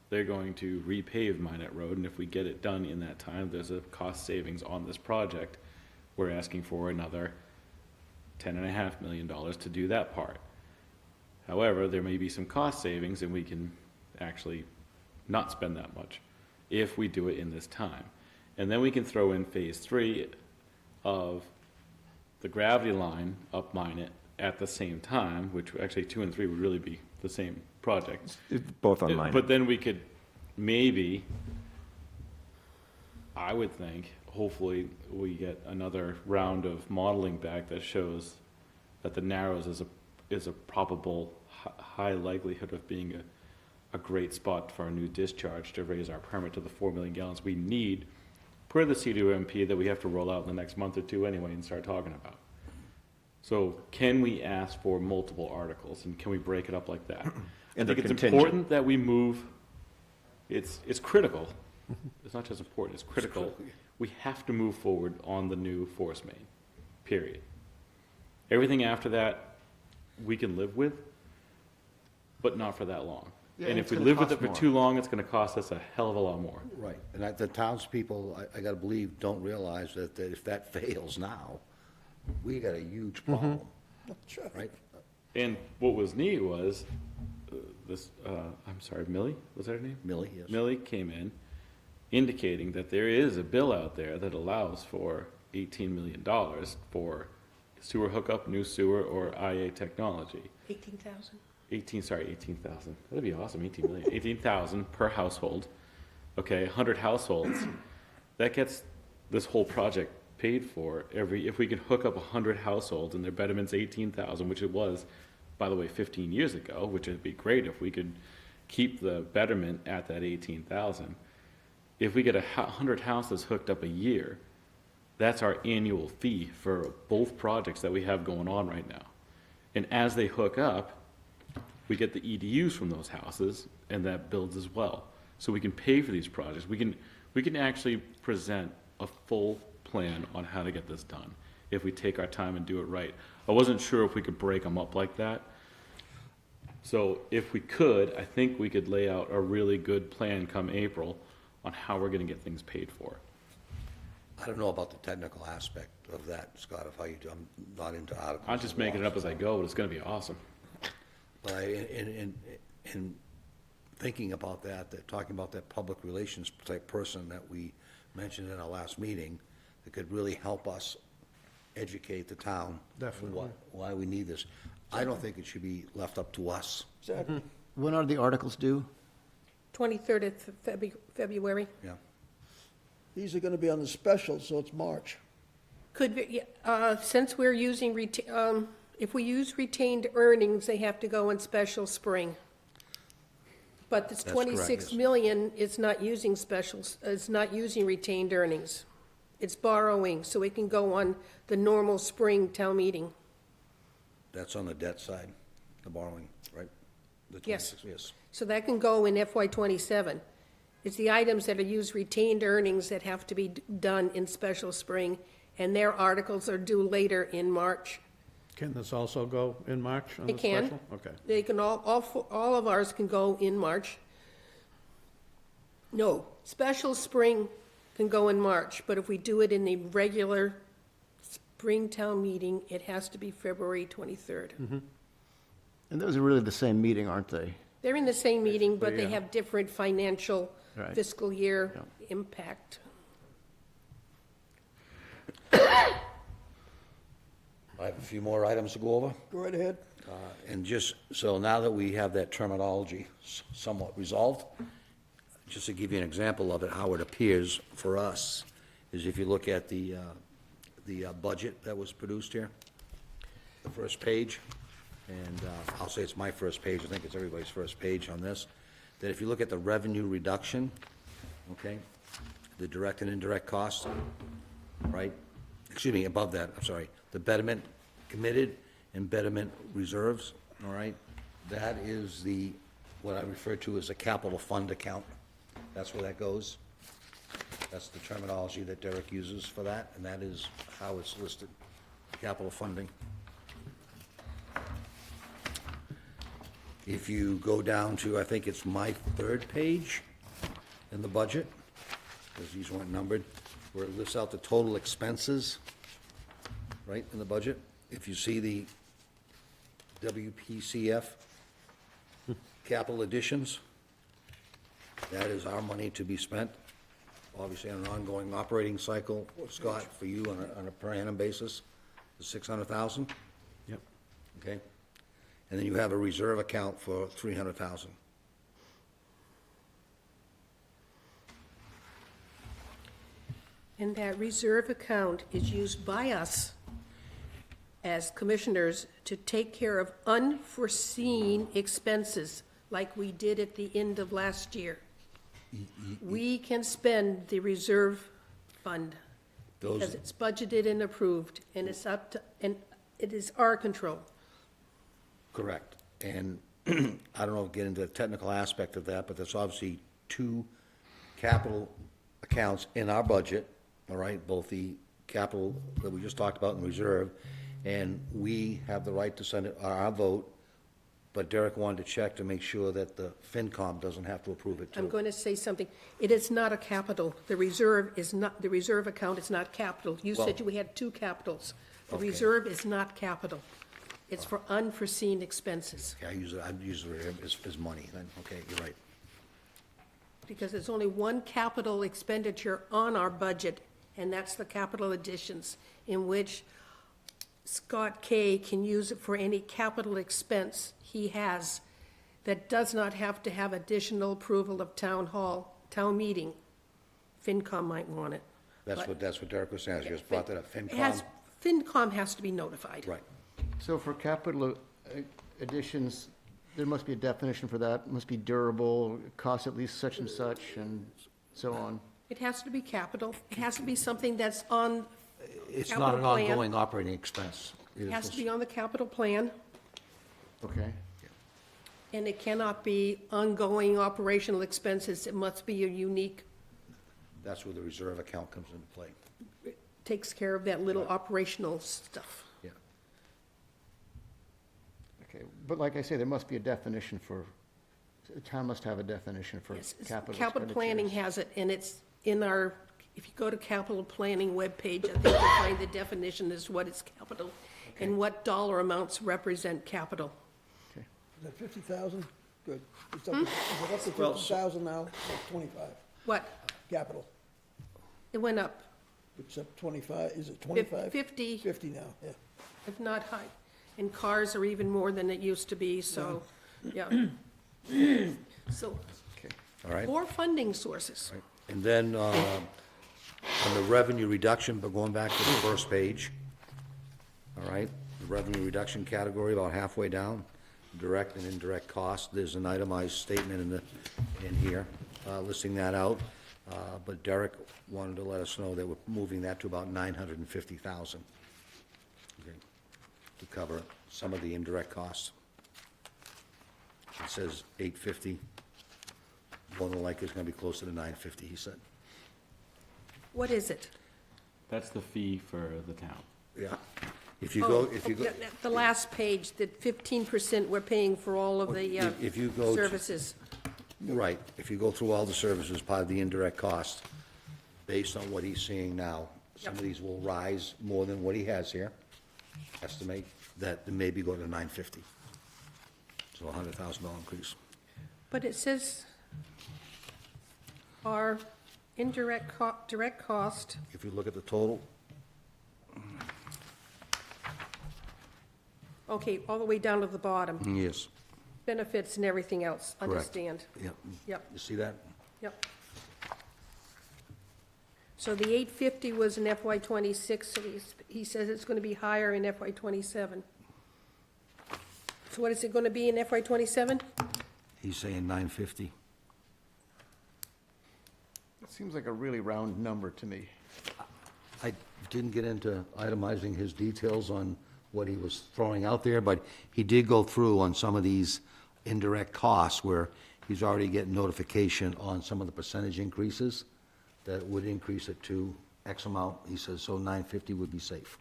they're going to repave Minot Road, and if we get it done in that time, there's a cost savings on this project. We're asking for another $10.5 million to do that part. However, there may be some cost savings, and we can actually not spend that much if we do it in this time. And then we can throw in phase 3 of the gravity line up Minot at the same time, which actually 2 and 3 would really be the same project. Both on mine. But then we could maybe, I would think, hopefully we get another round of modeling back that shows that the Narrows is a probable high likelihood of being a great spot for a new discharge to raise our permit to the 4 million gallons we need per the CWMP that we have to roll out in the next month or two anyway and start talking about. So can we ask for multiple articles, and can we break it up like that? I And think they're it's contingent. important that we move, it's critical. It's not just important, it's critical. We have to move forward on the new force main, period. Everything after that, we can live with, but not for that long. Yeah, And it's if we gonna live with it cost for more. too long, it's gonna cost us a hell of a lot more. Right, and the townspeople, I gotta believe, don't realize that if that fails now, we got a huge problem, right? And what was neat was, I'm sorry, Millie, was that her name? Millie, yes. Millie came in indicating that there is a bill out there that allows for $18 million for sewer hookup, new sewer, or IA technology. 18,000? 18,000. That'd be awesome, 18 million. 18,000 per household. Okay, 100 households. That gets this whole project paid for if we can hook up 100 households and their betterment's 18,000, which it was, by the way, 15 years ago, which would be great if we could keep the betterment at that 18,000. If we get 100 houses hooked up a year, that's our annual fee for both projects that we have going on right now. And as they hook up, we get the EDUs from those houses, and that builds as well. So we can pay for these projects. We can actually present a full plan on how to get this done if we take our time and do it right. I wasn't sure if we could break them up like that. So if we could, I think we could lay out a really good plan come April on how we're gonna get things paid for. I don't know about the technical aspect of that, Scott, if I'm not into articles. I'm just making it up as I go, but it's gonna be awesome. But in thinking about that, talking about that public relations type person that we mentioned in our last meeting, that could really help us educate the town. Definitely. Why we need this. I don't think it should be left up to us. Exactly. When are the articles due? 23rd of February. Yeah. These are gonna be on the special, so it's March. Could, since we're using, if we use retained earnings, they have to go in special spring. But this That's correct, 26 yes. million is not using specials, is not using retained earnings. It's borrowing, so it can go on the normal spring town meeting. That's on the debt side, the borrowing, right? The Yes. 26, yes. So that can go in FY '27. It's the items that are used retained earnings that have to be done in special spring, and their articles are due later in March. Can this also go in March on the It can. special? Okay. They can, all of ours can go in March. No, special spring can go in March, but if we do it in the regular spring town meeting, it has to be February 23rd. And those are really the same meeting, aren't they? They're in the same meeting, but they Yeah. have different financial Right. fiscal year Yeah. impact. I have a few more items to go over. Go right ahead. And just, so now that we have that terminology somewhat resolved, just to give you an example of it, how it appears for us, is if you look at the budget that was produced here, the first page, and I'll say it's my first page, I think it's everybody's first page on this, that if you look at the revenue reduction, okay, the direct and indirect costs, right? Excuse me, above that, I'm sorry, the betterment committed and betterment reserves, all right? That is what I refer to as a capital fund account. That's where that goes. That's the terminology that Derek uses for that, and that is how it's listed, capital funding. If you go down to, I think it's my third page in the budget, because these weren't numbered, where it lists out the total expenses, right, in the budget. If you see the WPCF capital additions, that is our money to be spent, obviously on an ongoing operating cycle. Scott, for you on a per annum basis, is 600,000, Yep. okay? And then you have a reserve account for 300,000. And that reserve account is used by us as commissioners to take care of unforeseen expenses, like we did at the end of last year. We can spend the reserve fund. Those- Because it's budgeted and approved, and it's up to, and it is our control. Correct. And I don't know, get into the technical aspect of that, but there's obviously two capital accounts in our budget, all right? Both the capital that we just talked about in reserve, and we have the right to send it, our vote, but Derek wanted to check to make sure that the FinCom doesn't have to approve it I'm too. going to say something. It is not a capital. The reserve is not, the reserve account is not capital. You said Well- you had two capitals. The Okay. reserve is not capital. It's for unforeseen expenses, Yeah, I'd use it as money, then, okay, you're right. because there's only one capital expenditure on our budget, and that's the capital additions, in which Scott K. can use it for any capital expense he has that does not have to have additional approval of town hall, town meeting. FinCom might want it. but That's what Derek was saying, I just brought that up, it has- FinCom, FinCom has to be notified. right. So for capital additions, there must be a definition for that, it must be durable, cost at least such and such, and so on. It has to be capital. It has to be something that's on, It's not an Capital plan. ongoing operating expense. it has to be on the capital plan, Okay, and it cannot be ongoing operational expenses. It must be a unique, That's where the reserve account comes into play. takes care of that little operational stuff. Yeah. okay, but like I say, there must be a definition for, the town must have a definition for Yes, capital Capital planning expenditures. has it, and it's in our, if you go to capital planning webpage, I think you'll find the definition as what is capital and what dollar amounts represent capital. Is that 50,000? Good. Is it up to 50,000 now, or 25, What? capital? It went up. It's up 25, is it 25? 50, 50 now, yeah. if not high. And cars are even more than it used to be, so, yeah. So, All right? more funding sources. And then, on the revenue reduction, but going back to the first page, all right? The revenue reduction category, about halfway down, direct and indirect costs, there's an itemized statement in here, listing that out. But Derek wanted to let us know that we're moving that to about 950,000. Okay, to cover some of the indirect costs. It says 850, more than likely it's gonna be closer to 950, he said. What is it? That's the fee for the town. Yeah. If you go, The last page, that 15% we're paying for all of the If you go to- services. right, if you go through all the services, part of the indirect cost, based on what he's seeing now, some of Yep. these will rise more than what he has here. Estimate that they maybe go to 950. So a $100,000 increase. But it says our direct cost, If you look at the total, okay, all the way down to the bottom, yes, benefits and everything else, correct. understand. Yep. Yep, You see that? yep. So the 850 was in FY '26, so he says it's going to be higher in FY '27. So what is it going to be in FY '27? He's saying 950. It seems like a really round number to me. I didn't get into itemizing his details on what he was throwing out there, but he did go through on some of these indirect costs where he's already getting notification on some of the percentage increases that would increase it to X amount. He says, so 950 would be safe.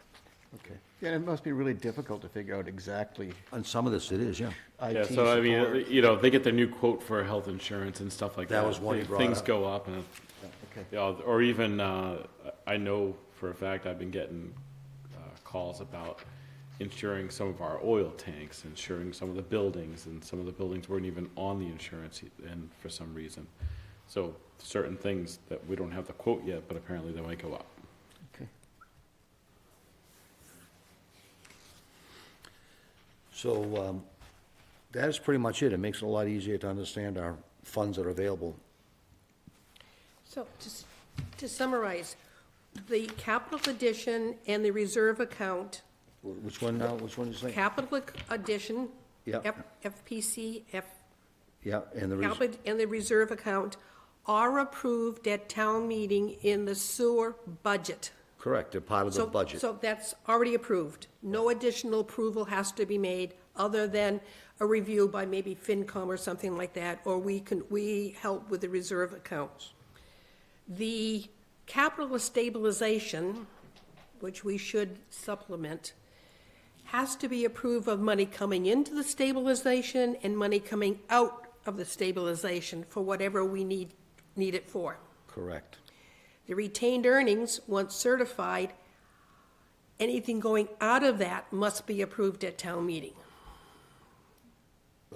Okay. Yeah, and it must be really difficult to figure out exactly On some of this, it is, yeah. Yeah, IT so I mean, support. you know, they get their new quote for health insurance and stuff like that. That was one he brought Things up. go up and, Okay. yeah, or even, I know for a fact I've been getting calls about insuring some of our oil tanks, insuring some of the buildings, and some of the buildings weren't even on the insurance and for some reason. So certain things that we don't have the quote yet, but apparently they might go up. Okay. So that is pretty much it. It makes it a lot easier to understand our funds that are available. So, to summarize, the capital addition and the reserve account, Which one now? Which one did you say? capital addition, Yeah. FPC, Yeah, and the capital and the reserve account are approved at town meeting in the sewer budget. Correct, they're part of the So- budget. So that's already approved. No additional approval has to be made, other than a review by maybe FinCom or something like that, or we help with the reserve accounts. The capital stabilization, which we should supplement, has to be approved of money coming into the stabilization and money coming out of the stabilization for whatever we need it for. Correct. The retained earnings, once certified, anything going out of that must be approved at town meeting.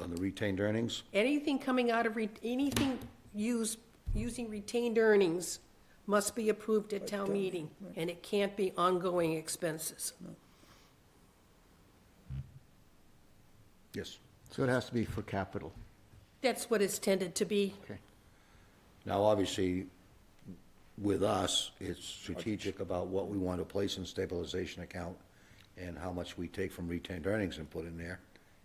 On the retained earnings? Anything coming out of, anything using retained earnings must be approved at town meeting, and it can't be ongoing expenses. Yes. So it has to be for capital. That's what it's tended to be. Okay. Now, obviously, with us, it's strategic about what we want to place in stabilization account and how much we take from retained earnings and put in there,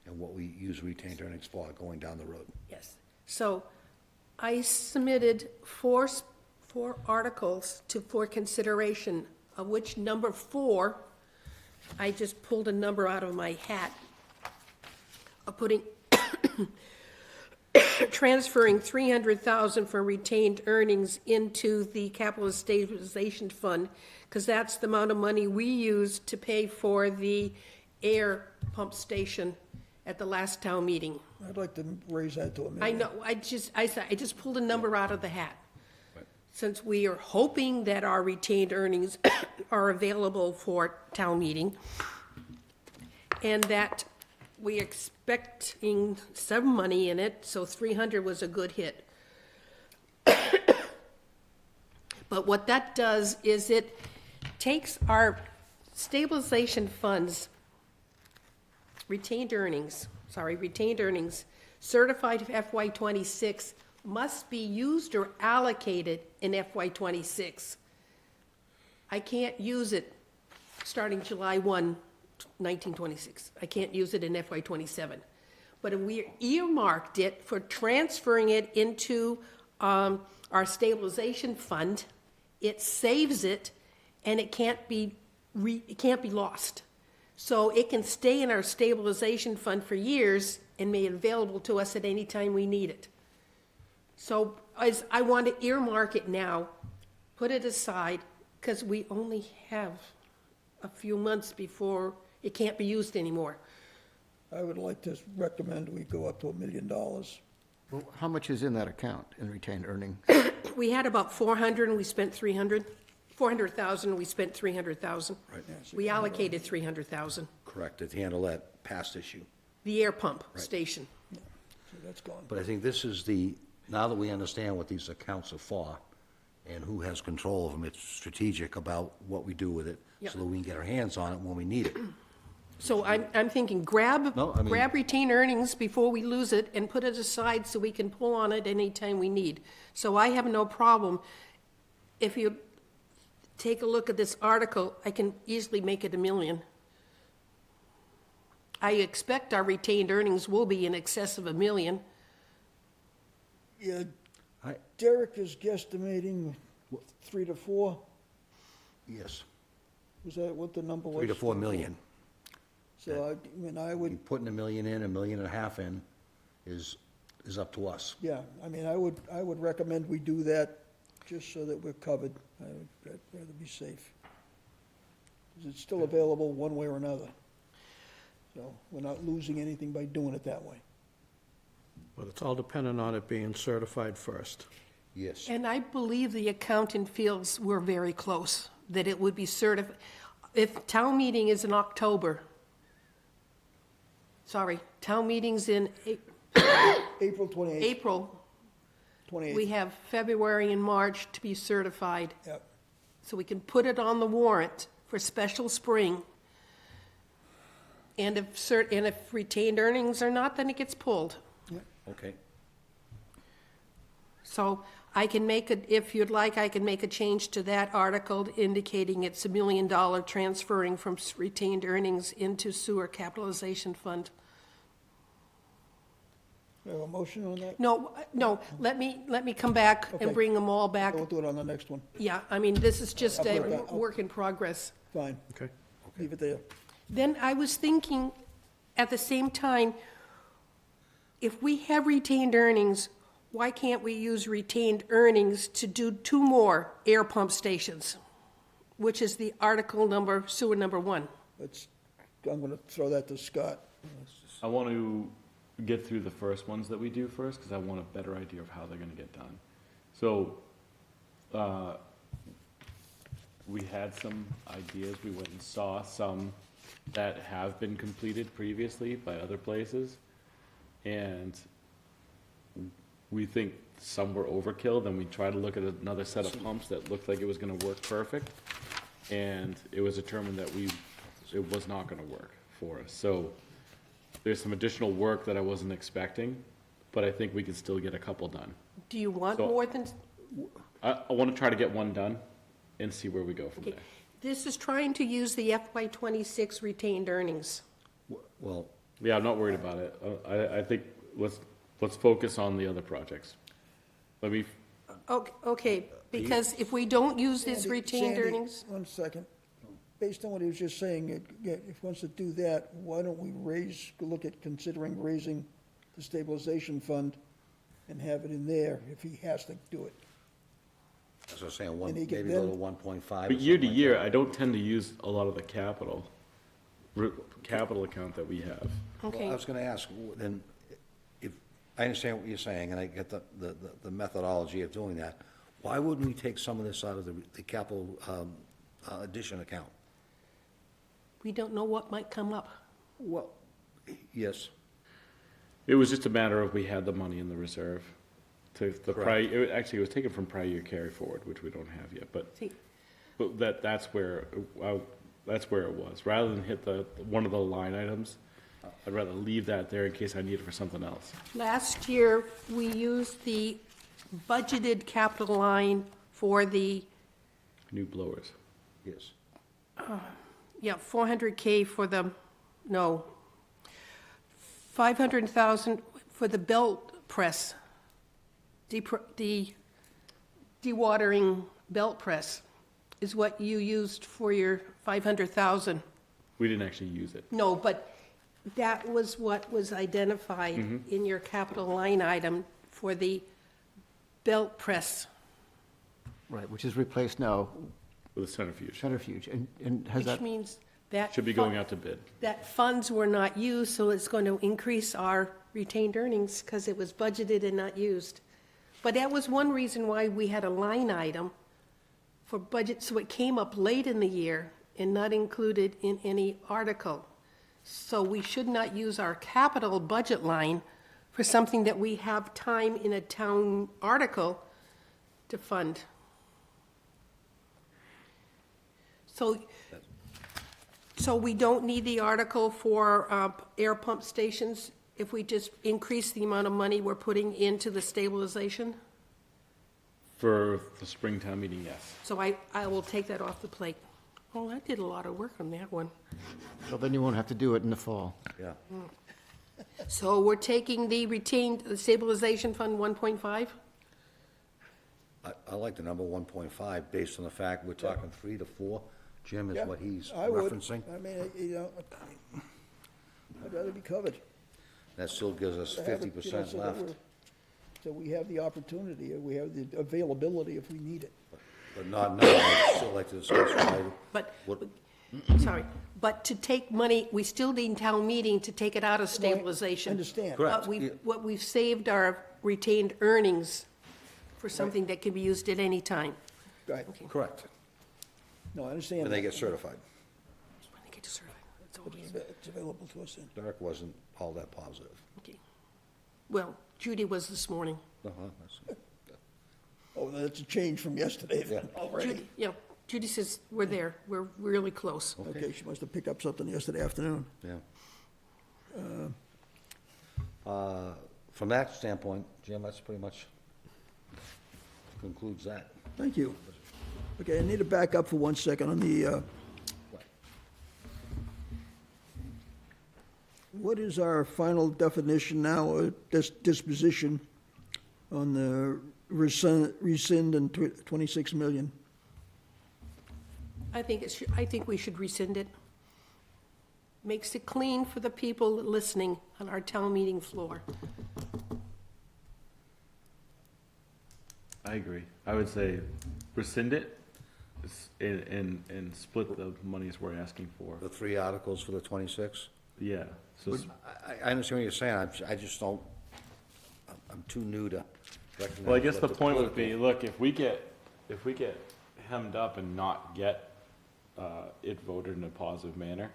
and what we use retained earnings for going down the road. Yes. So I submitted four articles for consideration, of which number 4, I just pulled a number out of my hat, of putting, transferring $300,000 from retained earnings into the capital stabilization fund, because that's the amount of money we used to pay for the air pump station at the last town meeting. I'd like to raise that to $1 million. I know, I just pulled a number out of the hat. Since we are hoping that our retained earnings are available for town meeting, and that we expecting some money in it, so 300 was a good hit. But what that does is it takes our stabilization funds, retained earnings, certified FY '26, must be used or allocated in FY '26. I can't use it starting July 1, 1926. I can't use it in FY '27. But if we earmarked it for transferring it into our stabilization fund, it saves it, and it can't be lost. So it can stay in our stabilization fund for years and made available to us at any time we need it. So I want to earmark it now, put it aside, because we only have a few months before it can't be used anymore. I would like to recommend we go up to $1 million. Well, how much is in that account in retained earning? We had about 400 and we spent 300. 400,000 and we spent 300,000. Right. We allocated 300,000. Correct, to handle that past issue. The air pump station. So that's gone. But I think this is now that we understand what these accounts are for and who has control of them, it's strategic about what we do with it, Yeah. so that we can get our hands on it when we need it. So I'm thinking grab retained earnings before we lose it and put it aside so we can pull on it anytime we need. So I have no problem. If you take a look at this article, I can easily make it $1 million. I expect our retained earnings will be in excess of $1 million. Yeah, I- Derek is guesstimating 3 to 4. Yes, Was that what the number was? 3 to 4 million. So I would, Putting $1 million in, $1.5 million in is up to us. yeah, I would recommend we do that just so that we're covered. I'd rather be safe. 'Cause it's still available one way or another. So we're not losing anything by doing it that way. But it's all dependent on it being certified first. Yes. And I believe the accountant feels we're very close, that it would be certified. If town meeting is in October, town meeting's in April 28th, April, 28th. we have February and March to be certified. Yep. So we can put it on the warrant for special spring. And if retained earnings are not, then it gets pulled. Okay. So I can if you'd like, I can make a change to that article indicating it's $1 million transferring from retained earnings into sewer capitalization fund. We have a motion on that? No, let me come back Okay. and bring them all back. We'll do it on the next one. Yeah, I mean, this is just I'll a put it back. work in progress. Fine, Okay. leave it there. Then I was thinking, at the same time, if we have retained earnings, why can't we use retained earnings to do 2 more air pump stations? Which is the article number, sewer number 1. I'm gonna throw that to Scott. I want to get through the first ones that we do first, because I want a better idea of how they're gonna get done. So, we had some ideas, we went and saw some that have been completed previously by other places, and we think some were overkill, then we tried to look at another set of pumps that looked like it was gonna work perfect, and it was determined that it was not gonna work for us. So, there's some additional work that I wasn't expecting, but I think we can still get a couple done. Do you want So- more than, I want to try to get one done and see where we go from okay. there. This is trying to use the FY '26 retained earnings. Well, Yeah, I'm not worried about it. I think let's focus on the other projects. Let me, Okay, because if we don't use this Sandy- retained Sandy, earnings, 1 second. Based on what he was just saying, if he wants to do that, why don't we look at considering raising the stabilization fund and have it in there if he has to do it? as I was saying, And he can maybe go to then- 1.5. but year to year, I don't tend to use a lot of the capital account that we have. okay. I was gonna ask, then, if, I understand what you're saying, and I get the methodology of doing that, why wouldn't we take some of this out of the capital addition account? We don't know what might come up. Well, yes, It was just a matter of we had the money in the reserve. Actually, it was taken from prior year carry forward, which we don't have yet, but See, that's where it was. Rather than hit one of the line items, I'd rather leave that there in case I need it for something else. last year, we used the budgeted capital line for the, New blowers. yes. 400K for the, no, 500,000 for the belt press, dewatering belt press is what you used for your 500,000. We didn't actually use it. No, but that was what was identified in your capital line item for the belt press. Right, which is replaced now, With a centrifuge. centrifuge, and has that, Which means that. Should be going out to bid. That funds were not used, so it's going to increase our retained earnings because it was budgeted and not used. But that was one reason why we had a line item for budget, so it came up late in the year and not included in any article. So we should not use our capital budget line for something that we have time in a town article to fund. So we don't need the article for air pump stations if we just increase the amount of money we're putting into the stabilization? For the springtime meeting, yes. So I will take that off the plate. Oh, I did a lot of work on that one. so then you won't have to do it in the fall. Yeah, So we're taking the stabilization fund 1.5? I like the number 1.5, based on the fact we're talking 3 to 4, Jim, is Yeah, what he's I would. referencing. I mean, I'd rather be covered. That still gives us To have it, 50% so that left, we're- So we have the opportunity, we have the availability if we need it. but not now, I'd still like to discuss why. But, What- sorry, but to take money, we still need town meeting to take it out of stabilization. Understand. Correct. But Yeah. what we've saved are retained earnings for something that can be used at any time. Right, Correct, no, I understand. when they that. get certified. When they get to survey, it's But always, it's available to us then. Derek wasn't all that positive. okay. Well, Judy was this morning. Uh-huh, that's- Oh, that's a change from yesterday Yeah. already. Judy, yeah, Judy says, we're there, we're really close. Okay, she must have picked up something yesterday afternoon. Yeah. From that standpoint, Jim, that's pretty much concludes that. Thank you. Okay, I need to back up for 1 second on the what is our final definition now, disposition on the rescind and 26 million? I think we should rescind it. Makes it clean for the people listening on our town meeting floor. I agree. I would say rescind it and split the monies we're asking for. The 3 articles for the 26? Yeah, so I understand what you're saying, I just don't, I'm too new to recognize. well, I guess what the point would political- be, look, if we get hemmed up and not get it voted in a positive manner,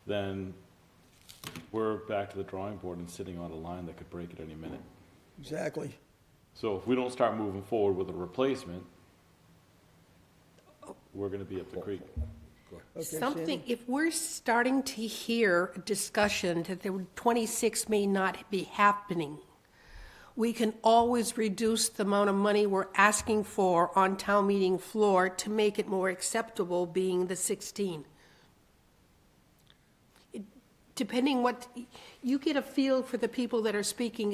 then we're back to the drawing board and sitting on a line that could break at any minute. Exactly. So if we don't start moving forward with a replacement, we're gonna be up the creek. Okay, Something, Sandy? if we're starting to hear a discussion that the 26 may not be happening, we can always reduce the amount of money we're asking for on town meeting floor to make it more acceptable, being the 16. Depending what, you get a feel for the people that are speaking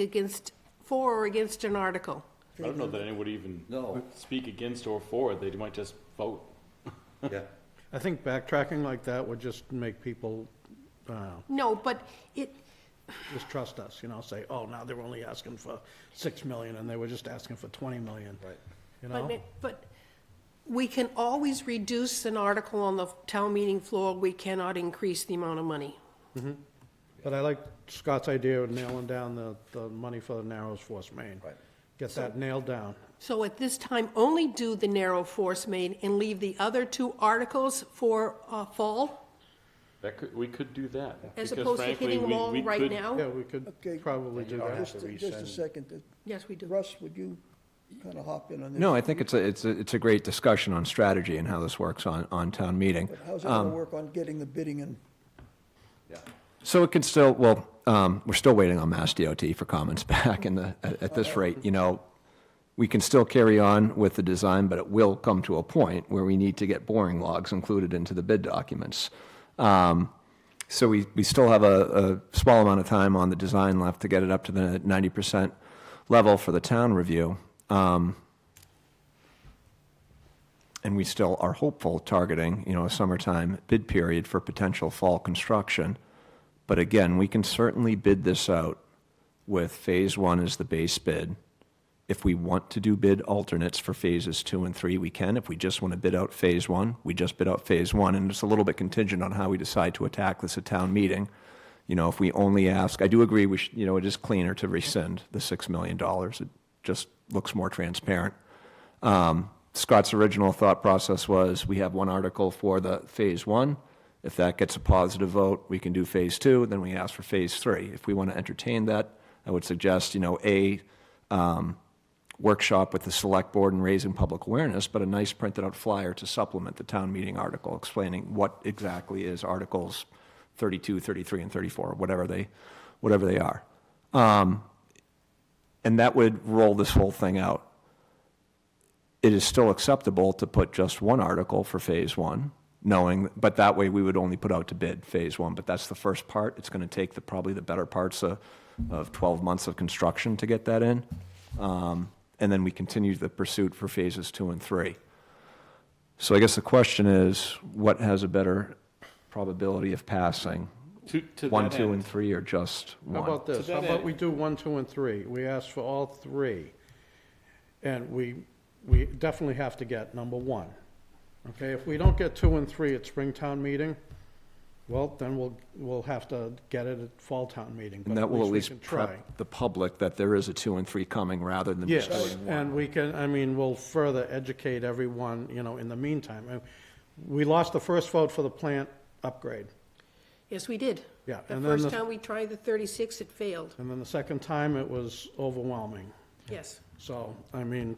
for or against an article. I don't know that anyone would even No. speak against or for it, they might just vote. Yeah, I think backtracking like that would just make people No, but distrust us, say, oh, now they're only asking for 6 million, and they were just asking for 20 million. right. You know? But we can always reduce an article on the town meeting floor, we cannot increase the amount of money. But I like Scott's idea of nailing down the money for the Narrows Force Main. Right. Get that nailed down. So at this time, only do the narrow force main and leave the other 2 articles for fall, We could do that. as because opposed to frankly, hitting them we- all we right could- now? Yeah, we could Okay. probably do that. Just a second. Yes, we do. Russ, would you kind of hop in on this? No, I think it's a great discussion on strategy and how this works on town meeting. But how's it going to work on getting the bidding in? So it can still, well, we're still waiting on Mass DOT for comments back at this rate, we can still carry on with the design, but it will come to a point where we need to get boring logs included into the bid documents. So we still have a small amount of time on the design left to get it up to the 90% level for the town review. And we still are hopeful, targeting, a summertime bid period for potential fall construction. But again, we can certainly bid this out with Phase 1 as the base bid. If we want to do bid alternates for Phases 2 and 3, we can. If we just want to bid out Phase 1, we just bid out Phase 1, and it's a little bit contingent on how we decide to attack this at town meeting. If we only ask, I do agree, it is cleaner to rescind the $6 million. It just looks more transparent. Scott's original thought process was, we have one article for the Phase 1. If that gets a positive vote, we can do Phase 2, then we ask for Phase 3. If we want to entertain that, I would suggest, workshop with the select board and raising public awareness, but a nice printed out flyer to supplement the town meeting article explaining what exactly is Articles 32, 33, and 34, whatever they are. And that would roll this whole thing out. It is still acceptable to put just one article for Phase 1, but that way we would only put out to bid Phase 1, but that's the first part. It's going to take probably the better parts of 12 months of construction to get that in. And then we continue the pursuit for Phases 2 and 3. So I guess the question is, what has a better probability of passing? To 1, that 2, end, and 3, or just How 1? about this? To How that about end- we do 1, 2, and 3? We ask for all 3. And we definitely have to get number 1. Okay, if we don't get 2 and 3 at Springtown meeting, well, then we'll have to get it at Fall Town meeting. And but that will at we least can try. prep the public that there is a 2 and 3 coming, rather than just Yes, doing 1. and we can, we'll further educate everyone, in the meantime. We lost the first vote for the plant upgrade. Yes, we did. Yeah, The and then first the- time we tried the 36, it failed. And then the second time, it was overwhelming. Yes. So, the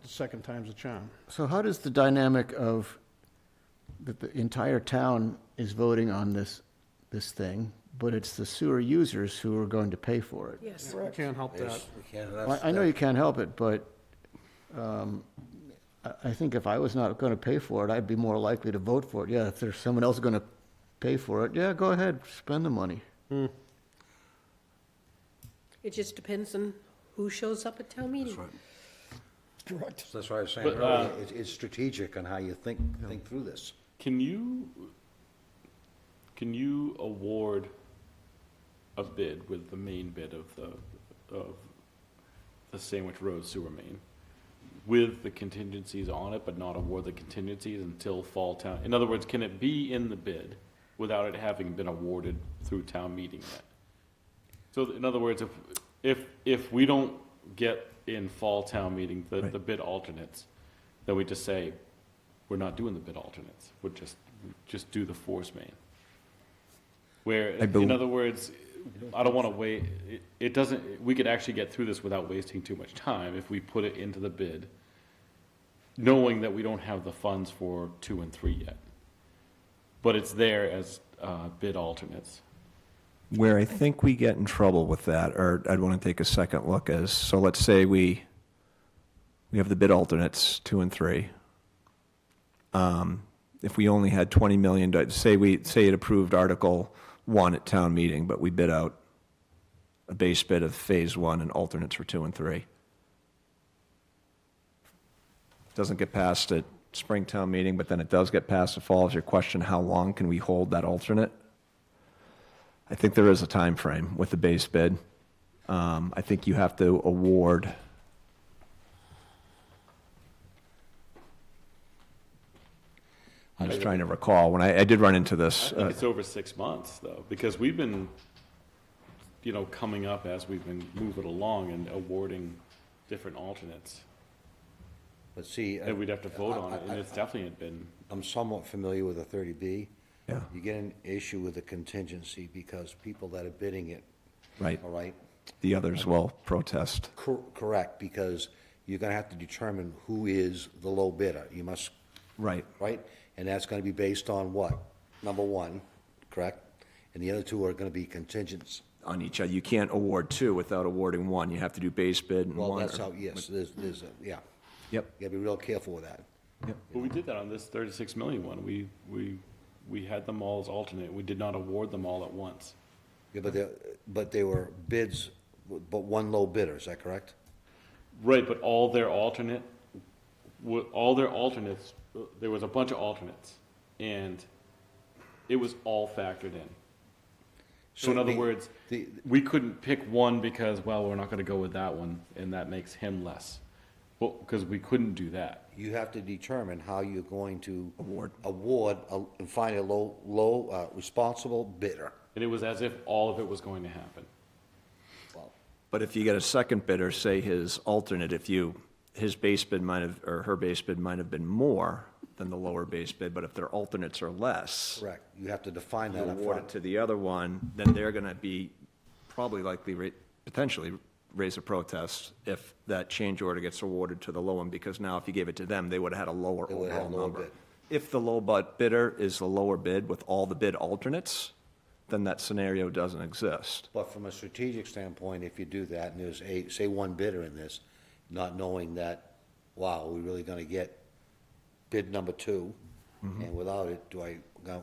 second time's a charm. So how does the dynamic of that the entire town is voting on this thing, but it's the sewer users who are going to pay for it? Yes. We can't help that. Well, I know you can't help it, but I think if I was not going to pay for it, I'd be more likely to vote for it. Yeah, if there's someone else going to pay for it, yeah, go ahead, spend the money. It just depends on who shows up at town meeting. Correct. So that's why I was saying But, earlier, it's strategic on how you think through this. Can you award a bid with the main bid of the Sandwich Road sewer main with the contingencies on it, but not award the contingencies until fall town? In other words, can it be in the bid without it having been awarded through town meeting yet? So in other words, if we don't get in fall town meeting the bid alternates, then we just say, we're not doing the bid alternates, we'll just do the force main. Where, in other words, I don't want to wait, it doesn't, we could actually get through this without wasting too much time if we put it into the bid, knowing that we don't have the funds for 2 and 3 yet. But it's there as bid alternates. Where I think we get in trouble with that, or I'd want to take a second look, is, so let's say we have the bid alternates 2 and 3. If we only had $20 million, say it approved Article 1 at town meeting, but we bid out a base bid of Phase 1 and alternates for 2 and 3. Doesn't get passed at spring town meeting, but then it does get passed at fall. Is your question, how long can we hold that alternate? I think there is a time frame with the base bid. I think you have to award. I'm just trying to recall, when I did run into I this. think it's over 6 months, though, because we've been, coming up as we've been moving along and awarding different alternates. But see. And we'd have to vote on it, and it's definitely been, I'm somewhat familiar with the 30B. Yeah. You get an issue with the contingency because people that are bidding it, Right. all right? The others will protest. Correct, because you're gonna have to determine who is the low bidder. You must, Right. right? And that's gonna be based on what? Number one, correct? And the other two are gonna be contingents. On each other. You can't award 2 without awarding 1. You have to do base bid and 1. Well, that's how, yes, there's, yeah. Yep. You gotta be real careful with that. well, we did that on this 36 million one. We had them all as alternate. We did not award them all at once. Yeah, but they were bids, but one low bidder, is that correct? Right, but all their alternates, there was a bunch of alternates, and it was all factored in. So in other words, we couldn't pick one because, well, we're not gonna go with that one, and that makes him less. Well, because we couldn't do that. You have to determine how you're going to. Award. And find a low, responsible bidder. And it was as if all of it was going to happen. But if you get a second bidder, say his alternate, his base bid might have, or her base bid might have been more than the lower base bid, but if their alternates are less. Correct. You have to define You that up award it front. to the other one, then they're gonna be probably likely, potentially raise a protest if that change order gets awarded to the low one, because now if you gave it to them, they would've had a lower They would've had a overall lower number. bid. If the low bidder is the lower bid with all the bid alternates, then that scenario doesn't exist. But from a strategic standpoint, if you do that, and there's say one bidder in this, not knowing that, wow, we're really gonna get bid number 2, and without it,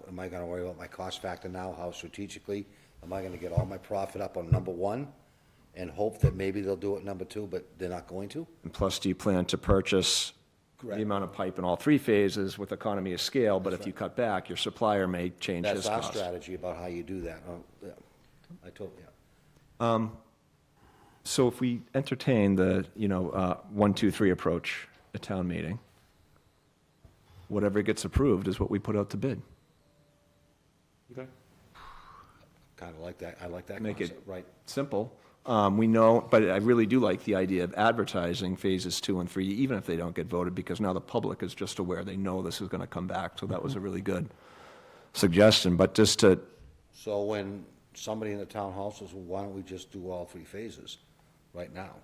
am I gonna worry about my cost factor now, how strategically, am I gonna get all my profit up on number 1, and hope that maybe they'll do it number 2, but they're not going to? And plus, do you plan to purchase Correct. the amount of pipe in all 3 phases with economy of scale? But if you cut back, your supplier may change his That's our cost. strategy about how you do that. Yeah. I told, yeah. So if we entertain the, 1, 2, 3 approach at town meeting, whatever gets approved is what we put out to bid. Okay. Kinda like that, I like that Make it concept, right? simple. We know, but I really do like the idea of advertising phases 2 and 3, even if they don't get voted, because now the public is just aware, they know this is gonna come back, so that was a really good suggestion, but just to, So when somebody in the town hall says, well, why don't we just do all 3 phases right now?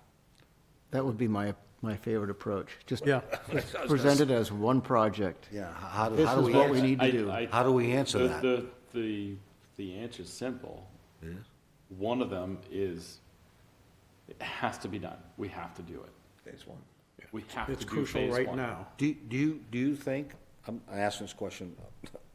That would be my favorite approach. Just Yeah. present it as one project. Yeah, how do This is we what we answer? need to do. How do we answer that? The answer's simple. One of them is, it has to be done. We have to do it. phase 1. We have to It's do crucial phase right 1. now. Do you think, I'm asking this question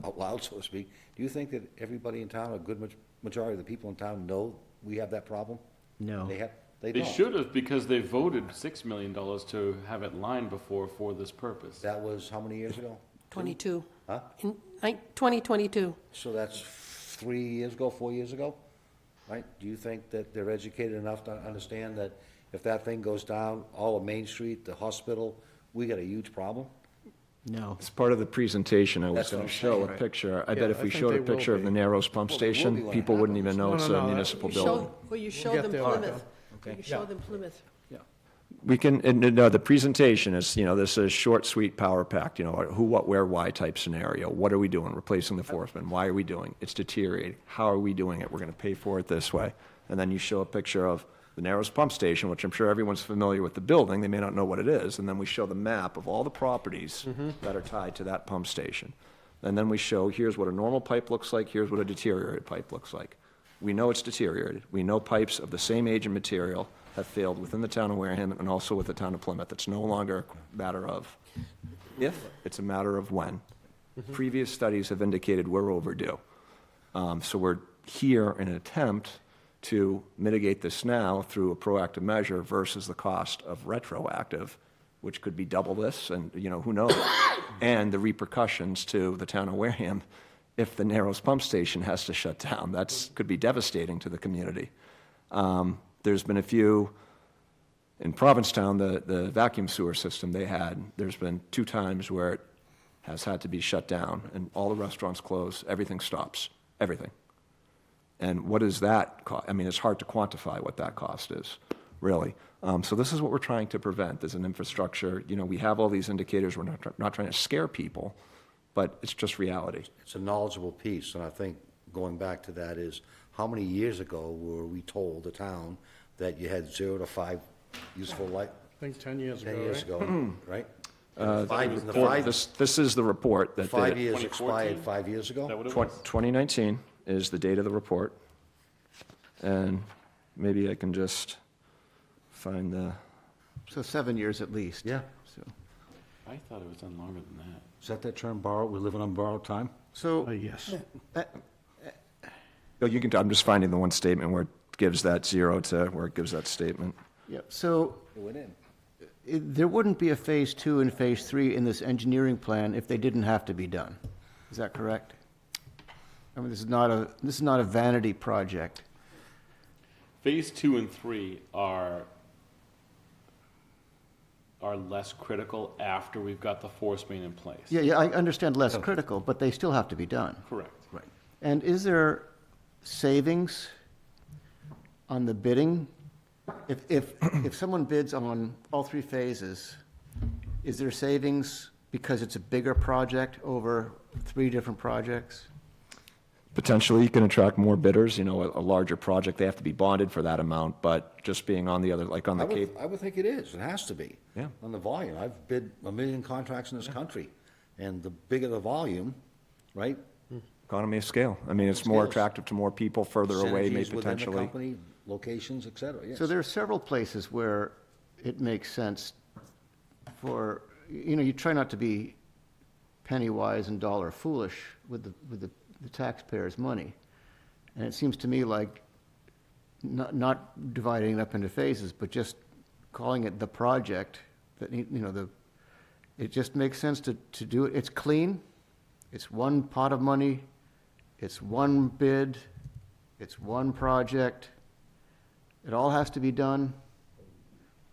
out loud, so to speak. Do you think that everybody in town, a good majority of the people in town know we have that problem? No. They They don't. should have, because they voted $6 million to have it lined before for this purpose. That was how many years ago? 22. Huh? In 2022. So that's 3 years ago, 4 years ago, right? Do you think that they're educated enough to understand that if that thing goes down, all of Main Street, the hospital, we got a huge problem? No. As part of the presentation, I was That's going what to I'm show a saying. picture. I Yeah, bet if I we think showed they a will picture of be. the Narrows pump Well, they will be station, when it people wouldn't even happens. know it's No, a no, municipal You building. show, well, you show get them there, Plymouth. Okay. You show them Plymouth. We can, and, no, the presentation is, this is short, sweet, power packed, who, what, where, why type scenario. What are we doing? Replacing the forceman. Why are we doing? It's deteriorating. How are we doing it? We're going to pay for it this way. And then you show a picture of the Narrows pump station, which I'm sure everyone's familiar with the building. They may not know what it is. And then we show the map of all the properties that are tied to that pump station. And then we show, here's what a normal pipe looks like. Here's what a deteriorated pipe looks like. We know it's deteriorated. We know pipes of the same age and material have failed within the town of Wareham and also with the town of Plymouth. It's no longer a matter of if, it's a matter of when. Previous studies have indicated we're overdue. So we're here in an attempt to mitigate this now through a proactive measure versus the cost of retroactive, which could be double this, and, who knows? And the repercussions to the town of Wareham if the Narrows pump station has to shut down. Could be devastating to the community. There's been a few, in Provincetown, the vacuum sewer system they had, there's been 2 times where it has had to be shut down, and all the restaurants close, everything stops, everything. And what is that cost? I mean, it's hard to quantify what that cost is, really. So this is what we're trying to prevent as an infrastructure. We have all these indicators, we're not trying to scare people, but it's just reality. It's a knowledgeable piece, and I think going back to that is, how many years ago were we told, the town, that you had 0 to 5 useful life? I think 10 years ago, 10 right? years ago, right? This is the report that. 5 years 2014? expired 5 years Is that ago? what it was? 2019 is the date of the report. And maybe I can just find the, So 7 years at least. Yeah. So, I thought it was done longer than that. Is that term borrowed, we're living on borrowed time? so Yes. oh, I'm just finding the one statement where it gives that 0 to where it gives that statement. yeah, so It went in. there wouldn't be a phase 2 and phase 3 in this engineering plan if they didn't have to be done. Is that correct? I mean, this is not a vanity project. Phase 2 and 3 are less critical after we've got the force main in place. Yeah, I understand less critical, but they still have to be done. Correct. Right. And is there savings on the bidding? If someone bids on all 3 phases, is there savings because it's a bigger project over 3 different projects? Potentially, you can attract more bidders, a larger project, they have to be bonded for that amount, but just being on the other, like on the Cape. I would think it is, it has to be. Yeah. On the volume, I've bid 1 million contracts in this country, and the bigger the volume, right? Economy of scale. I mean, it's more Scales. attractive to more people further away, may Synergies within the potentially. company, locations, et cetera, yes. So there are several places where it makes sense for, you try not to be penny wise and dollar foolish with the taxpayers' money. And it seems to me like not dividing it up into phases, but just calling it the project, that, it just makes sense to do it. It's clean, it's one pot of money, it's one bid, it's one project. It all has to be done.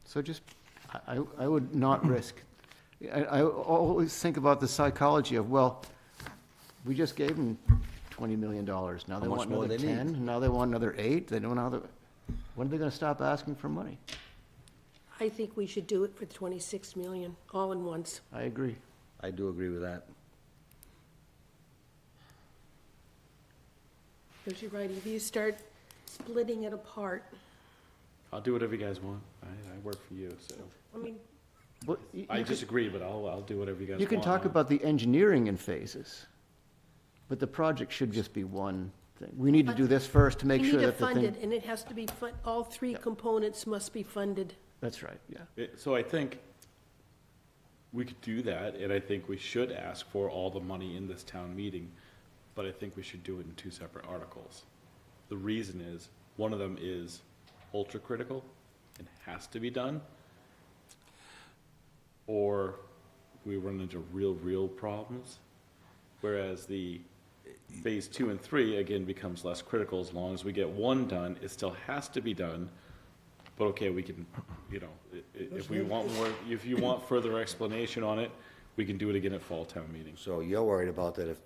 So just, I would not risk. I always think about the psychology of, well, we just gave them $20 million. Now they much want more another they need? 10, now they want another 8. They don't know how when are they going to stop asking for money? I think we should do it for 26 million, all in once. I agree. I do agree with that. Because you're right, if you start splitting it apart, I'll do whatever you guys want. I work for you, so. I mean, But you I could- disagree, but I'll do whatever you guys want. You can talk about the engineering in phases, but the project should just be one thing. We need to do this first to make we sure need to that the fund thing. it, and it has to be, all 3 components must be funded. That's right, yeah. So I think we could do that, and I think we should ask for all the money in this town meeting, but I think we should do it in two separate articles. The reason is, one of them is ultra critical and has to be done, or we run into real problems. Whereas the phase 2 and 3, again, becomes less critical. As long as we get one done, it still has to be done. But okay, we can, you know, if we want more, if you want further explanation on it, we can do it again at fall town meeting. So you're worried about that if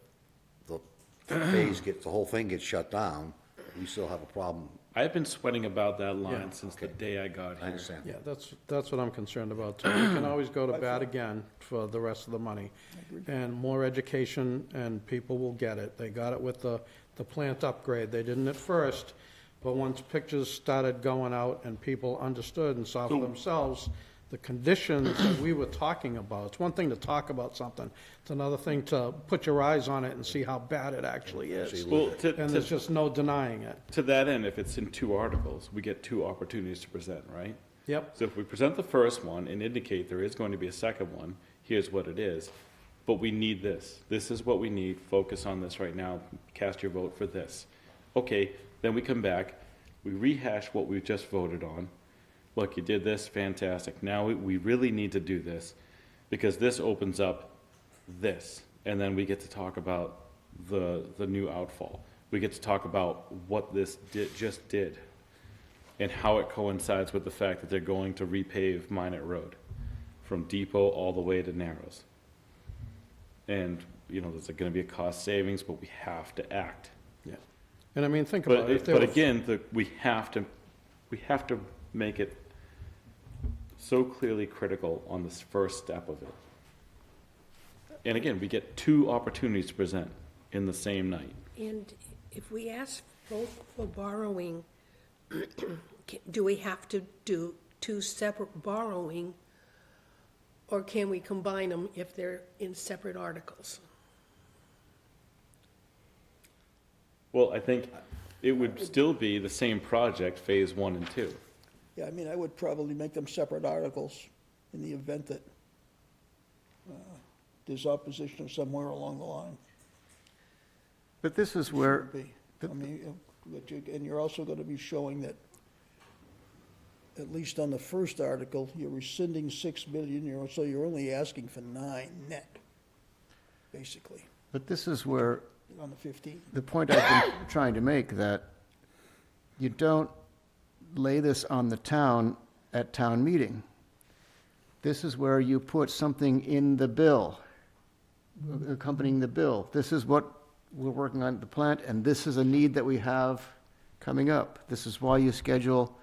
the the whole thing gets shut down, we still have a problem. I've been sweating about that line Yeah. since the day I got I here. understand. Yeah, that's what I'm concerned about, too. We can always go to bat again for the rest of the money. And more education, and people will get it. They got it with the plant upgrade. They didn't at first, but once pictures started going out and people understood and saw for themselves the conditions that we were talking about. It's one thing to talk about something, it's another thing to put your eyes on it and see how bad it actually is. Well, And there's just no denying it. to that end, if it's in two articles, we get two opportunities to present, right? Yep, So if we present the first one and indicate there is going to be a second one, here's what it is, but we need this. This is what we need, focus on this right now, cast your vote for this. Okay, then we come back, we rehash what we've just voted on. Look, you did this, fantastic. Now we really need to do this, because this opens up this, and then we get to talk about the new outfall. We get to talk about what this just did, and how it coincides with the fact that they're going to repave Minot Road from Depot all the way to Narrows. And, you know, there's gonna be a cost savings, but we have to act. yeah. And I mean, think about it. If they But were- again, we have to make it so clearly critical on this first step of it. And again, we get two opportunities to present in the same night. And if we ask both for borrowing, do we have to do two separate borrowing, or can we combine them if they're in separate articles? Well, I think it would still be the same project, phase 1 and 2. Yeah, I mean, I would probably make them separate articles in the event that there's opposition somewhere along the line. But this is where, I mean, and you're also gonna be showing that, at least on the first article, you're rescinding 6 million, so you're only asking for 9 net, basically, but this is where on the 15. the point I've been trying to make, that you don't lay this on the town at town meeting. This is where you put something in the bill, accompanying the bill. This is what we're working on at the plant, and this is a need that we have coming up. This is why you schedule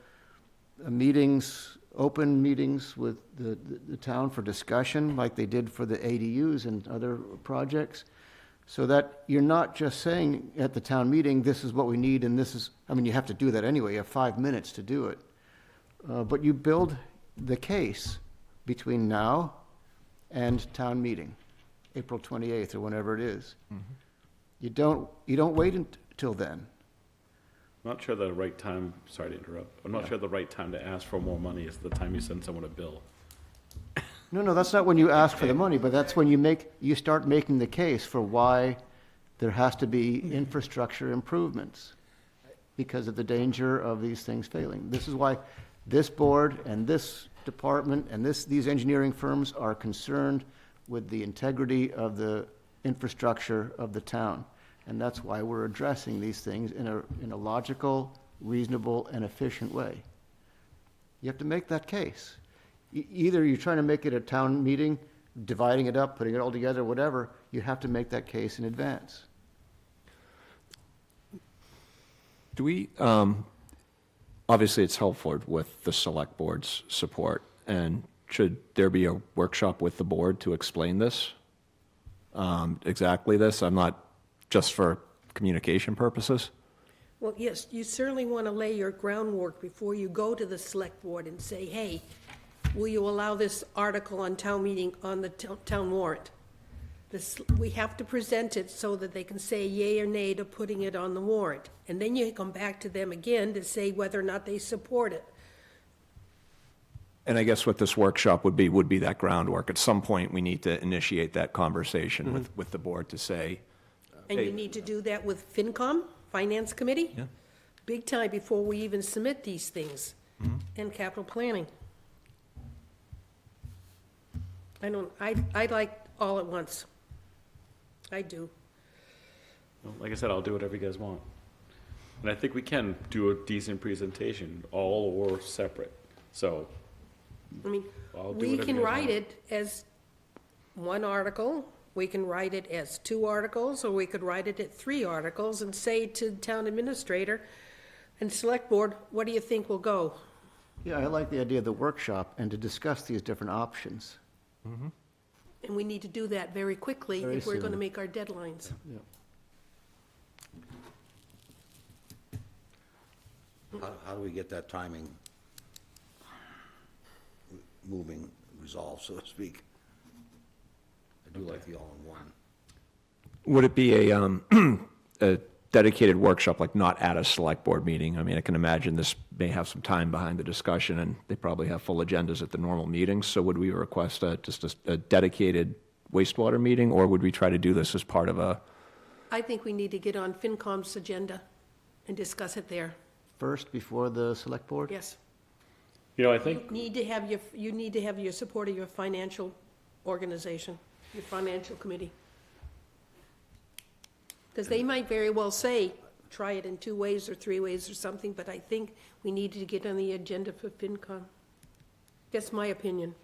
meetings, open meetings with the town for discussion, like they did for the ADUs and other projects, so that you're not just saying at the town meeting, this is what we need, and this is, I mean, you have to do that anyway, you have 5 minutes to do it. But you build the case between now and town meeting, April 28th or whenever it is. You don't wait until then. I'm not sure the right time, sorry to interrupt, I'm not sure the right time to ask for more money is the time you send someone a bill. No, that's not when you ask for the money, but that's when you start making the case for why there has to be infrastructure improvements because of the danger of these things failing. This is why this board and this department and these engineering firms are concerned with the integrity of the infrastructure of the town. And that's why we're addressing these things in a logical, reasonable, and efficient way. You have to make that case. Either you're trying to make it a town meeting, dividing it up, putting it all together, whatever, you have to make that case in advance. Do we, obviously, it's helpful with the select board's support, and should there be a workshop with the board to explain this? Exactly this? I'm not, just for communication purposes? Well, yes, you certainly want to lay your groundwork before you go to the select board and say, hey, will you allow this article on town meeting on the town warrant? We have to present it so that they can say yea or nay to putting it on the warrant. And then you come back to them again to say whether or not they support it. And I guess what this workshop would be that groundwork. At some point, we need to initiate that conversation with the board to say, And Hey. you need to do that with FinCom, Finance Committee? Yeah. Big time before we even submit these things, and capital planning. I like all at once. I do. Well, like I said, I'll do whatever you guys want. And I think we can do a decent presentation, all or separate. So I mean, I'll do we whatever can you guys write want. it as one article, we can write it as 2 articles, or we could write it at 3 articles and say to the town administrator and select board, what do you think will go? Yeah, I like the idea of the workshop and to discuss these different options. And we need to do that very quickly Very if we're gonna soon. make our deadlines. How do we get that timing moving, resolved, so to speak? I do like the all-in-one. would it be a dedicated workshop, like not at a select board meeting? I mean, I can imagine this may have some time behind the discussion, and they probably have full agendas at the normal meetings. So would we request just a dedicated wastewater meeting, or would we try to do this as part of a? I think we need to get on FinCom's agenda and discuss it there, First, before the select board? yes. You know, I You think, need to have your support of your financial organization, your financial committee. Because they might very well say, try it in 2 ways or 3 ways or something, but I think we need to get on the agenda for FinCom. That's my opinion.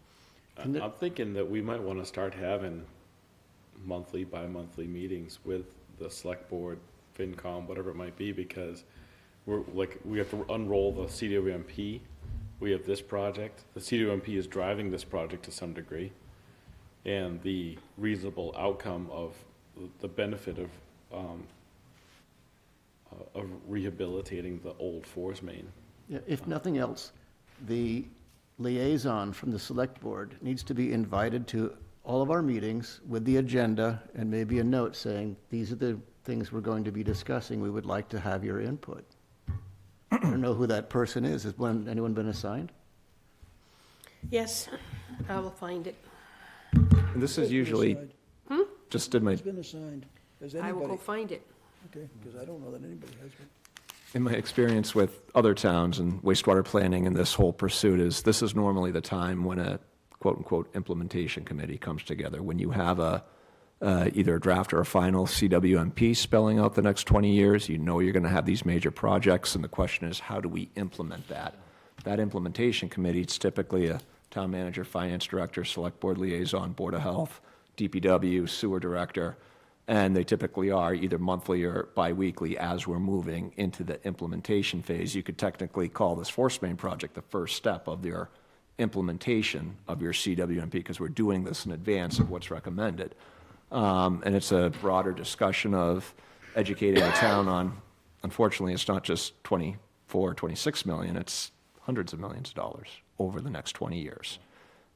I'm thinking that we might want to start having monthly, bi-monthly meetings with the select board, FinCom, whatever it might be, because we have to unroll the CWMP. We have this project. The CWMP is driving this project to some degree. And the reasonable outcome of the benefit of rehabilitating the old force main. Yeah, if nothing else, the liaison from the select board needs to be invited to all of our meetings with the agenda and maybe a note saying, these are the things we're going to be discussing, we would like to have your input. I don't know who that person is. Has anyone been assigned? Yes, I will find it. And this is usually just in my It's been assigned. Has I will go anybody? find it. Okay, because I don't know that anybody has been. in my experience with other towns and wastewater planning and this whole pursuit is this is normally the time when a quote-unquote implementation committee comes together, when you have either a draft or a final CWMP spelling out the next 20 years. You know you're going to have these major projects, and the question is, how do we implement that? That implementation committee, it's typically a town manager, finance director, select board liaison, board of health, DPW, sewer director, and they typically are either monthly or biweekly as we're moving into the implementation phase. You could technically call this force main project the first step of your implementation of your CWMP, because we're doing this in advance of what's recommended. And it's a broader discussion of educating the town on, unfortunately, it's not just 24, 26 million, it's hundreds of millions of dollars over the next 20 years.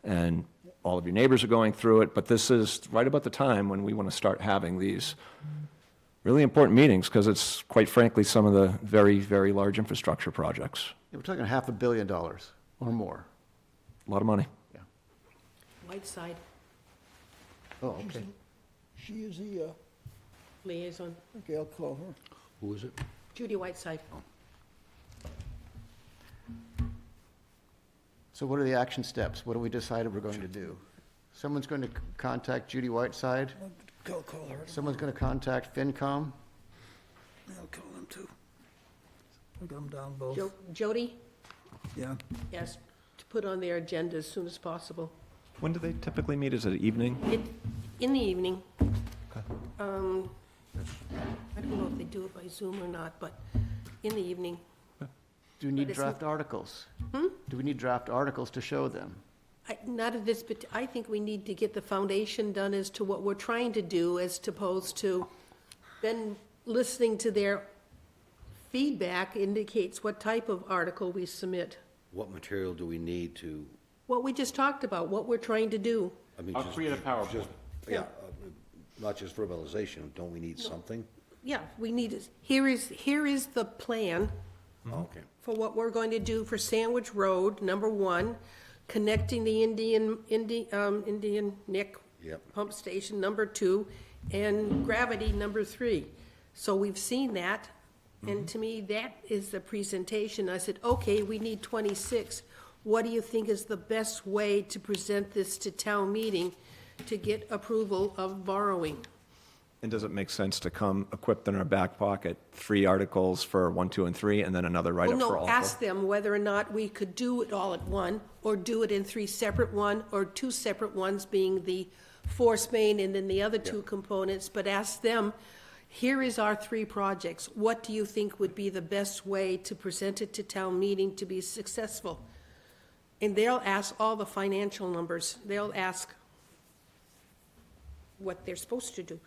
And all of your neighbors are going through it, but this is right about the time when we want to start having these really important meetings, because it's, quite frankly, some of the very, very large infrastructure projects. Yeah, we're talking $500 million or more. A lot of money. Yeah. Whiteside Oh, okay. She is the, liaison, okay, I'll call her. Who is it? Judy Whiteside. So what are the action steps? What have we decided we're going to do? Someone's going to contact Judy Whiteside. I'll call her. Someone's going to contact FinCom. I'll call them too. I got them down both. Jody, Yeah. yes, to put on their agenda as soon as possible. When do they typically meet? Is it evening? In the evening. I don't know if they do it by Zoom or not, but in the evening. Do we need But it's- draft articles? Do we need draft articles to show them? Not at this, but I think we need to get the foundation done as to what we're trying to do, as opposed to then listening to their feedback indicates what type of article we submit. What material do we need to, What we just talked about, what we're trying to do. I mean, I'll just... create a PowerPoint. just- Yeah, not just verbalization, don't we need something? Yeah, we need, here is the plan Okay. for what we're going to do for Sandwich Road, number 1, connecting the Indian Neck Yep. Pump Station number 2 and Gravity number 3. So we've seen that, and to me, that is the presentation. I said, okay, we need 26. What do you think is the best way to present this to town meeting to get approval of borrowing? And does it make sense to come equipped in our back pocket, 3 articles for 1, 2, and 3, and then another write-up Well, for no, all ask 4? them whether or not we could do it all at one, or do it in 3 separate one, or 2 separate ones, being the force main and then the other 2 components, but ask them, here is our 3 projects. What do you think would be the best way to present it to town meeting to be successful? And they'll ask all the financial numbers. They'll ask what they're supposed to do.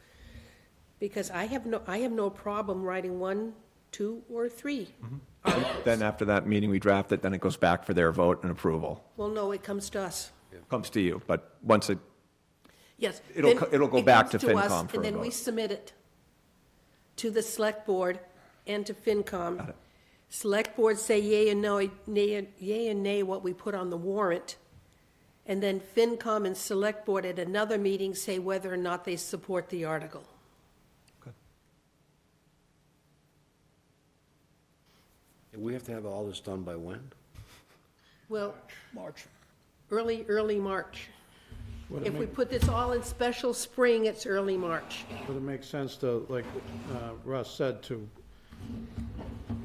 Because I have no problem writing 1, 2, or 3. Then after that meeting, we draft it, then it goes back for their vote and approval. Well, no, it comes to us. Comes to you, but once it, Yes. It'll then it'll go it back comes to us, FinCom for a And then we vote. submit it to the select board and to FinCom. Got it. Select board say yea and no, yea and nay what we put on the warrant. And then FinCom and select board at another meeting say whether or not they support the article. We have to have all this done by when? Well, March. early March. Would it If we make, put this all in special spring, it's early March. would it make sense to, like Russ said, to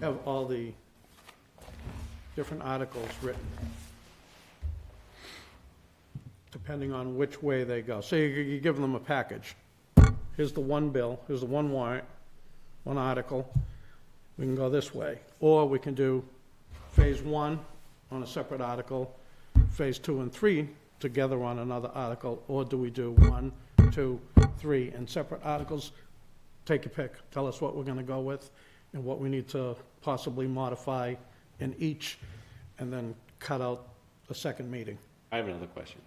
have all the different articles written, depending on which way they go? So you give them a package. Here's the one bill, here's the one warrant, one article. We can go this way. Or we can do phase 1 on a separate article, phase 2 and 3 together on another article, or do we do 1, 2, 3 in separate articles? Take your pick. Tell us what we're gonna go with and what we need to possibly modify in each, and then cut out a second meeting. I have another question.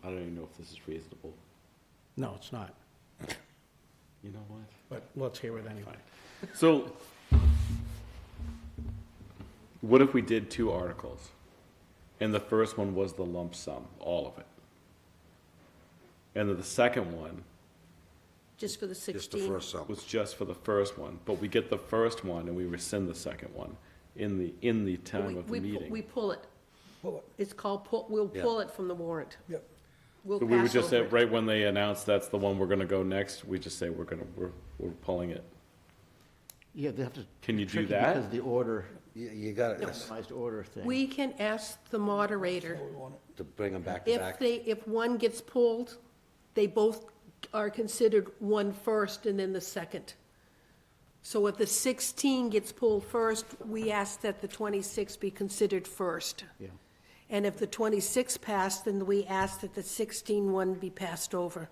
I don't even know if this is reasonable. No, it's not, You know what? but let's hear it anyway. So, what if we did 2 articles? And the first one was the lump sum, all of it. And then the second one Just for the Just the 16. first sum. was just for the first one, but we get the first one and we rescind the second one in the time of the We meeting. pull it. Pull it. It's called, we'll Yeah. pull it from the warrant. Yep. We'll So we would pass just say, over it. right when they announce that's the one we're gonna go next, we just say we're pulling it. Yeah, they have to. Can you do tricky that? Because the order, You got it, itemized order thing. We can ask the moderator, to bring them back to back. if one gets pulled, they both are considered one first and then the second. So if the 16 gets pulled first, we ask that the 26 be considered first. Yeah. And if the 26 passed, then we ask that the 16 one be passed over.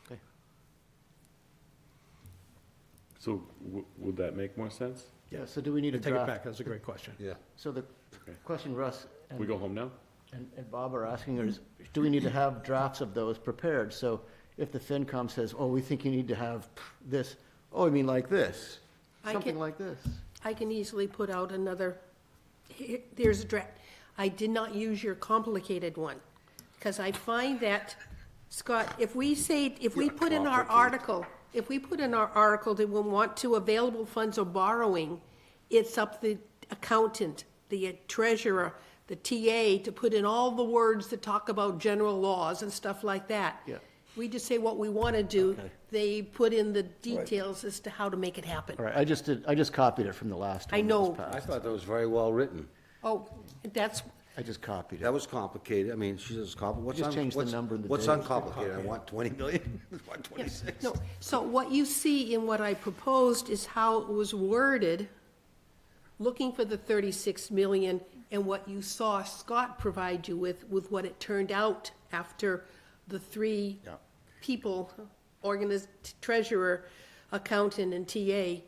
Okay. So would that make more sense? Yeah, so do we need a Take it draft? back, that's a great question. Yeah. So the Okay. question Russ We go home now? and Bob are asking is, do we need to have drafts of those prepared? So if the FinCom says, oh, we think you need to have this, oh, I mean like this, I something can- like this. I can easily put out another, there's a draft. I did not use your complicated one, because I find that, Scott, if we say, if we put in our article, that we will want to available funds or borrowing, it's up the accountant, the treasurer, the TA to put in all the words that talk about general laws and stuff like that. Yeah. We just say what we want to do, Okay. they put in the details as to how to make it happen. All right, I just copied it from the last one. I that know. was I passed. thought that was very well written. Oh, that's, I just copied That it. was complicated. I mean, she says what's Just changed the number and the What's date. uncomplicated? I want 20 million, I want 26. no, so what you see in what I proposed is how it was worded, looking for the 36 million, and what you saw Scott provide you with what it turned out after the 3 Yeah. people, treasurer, accountant, and TA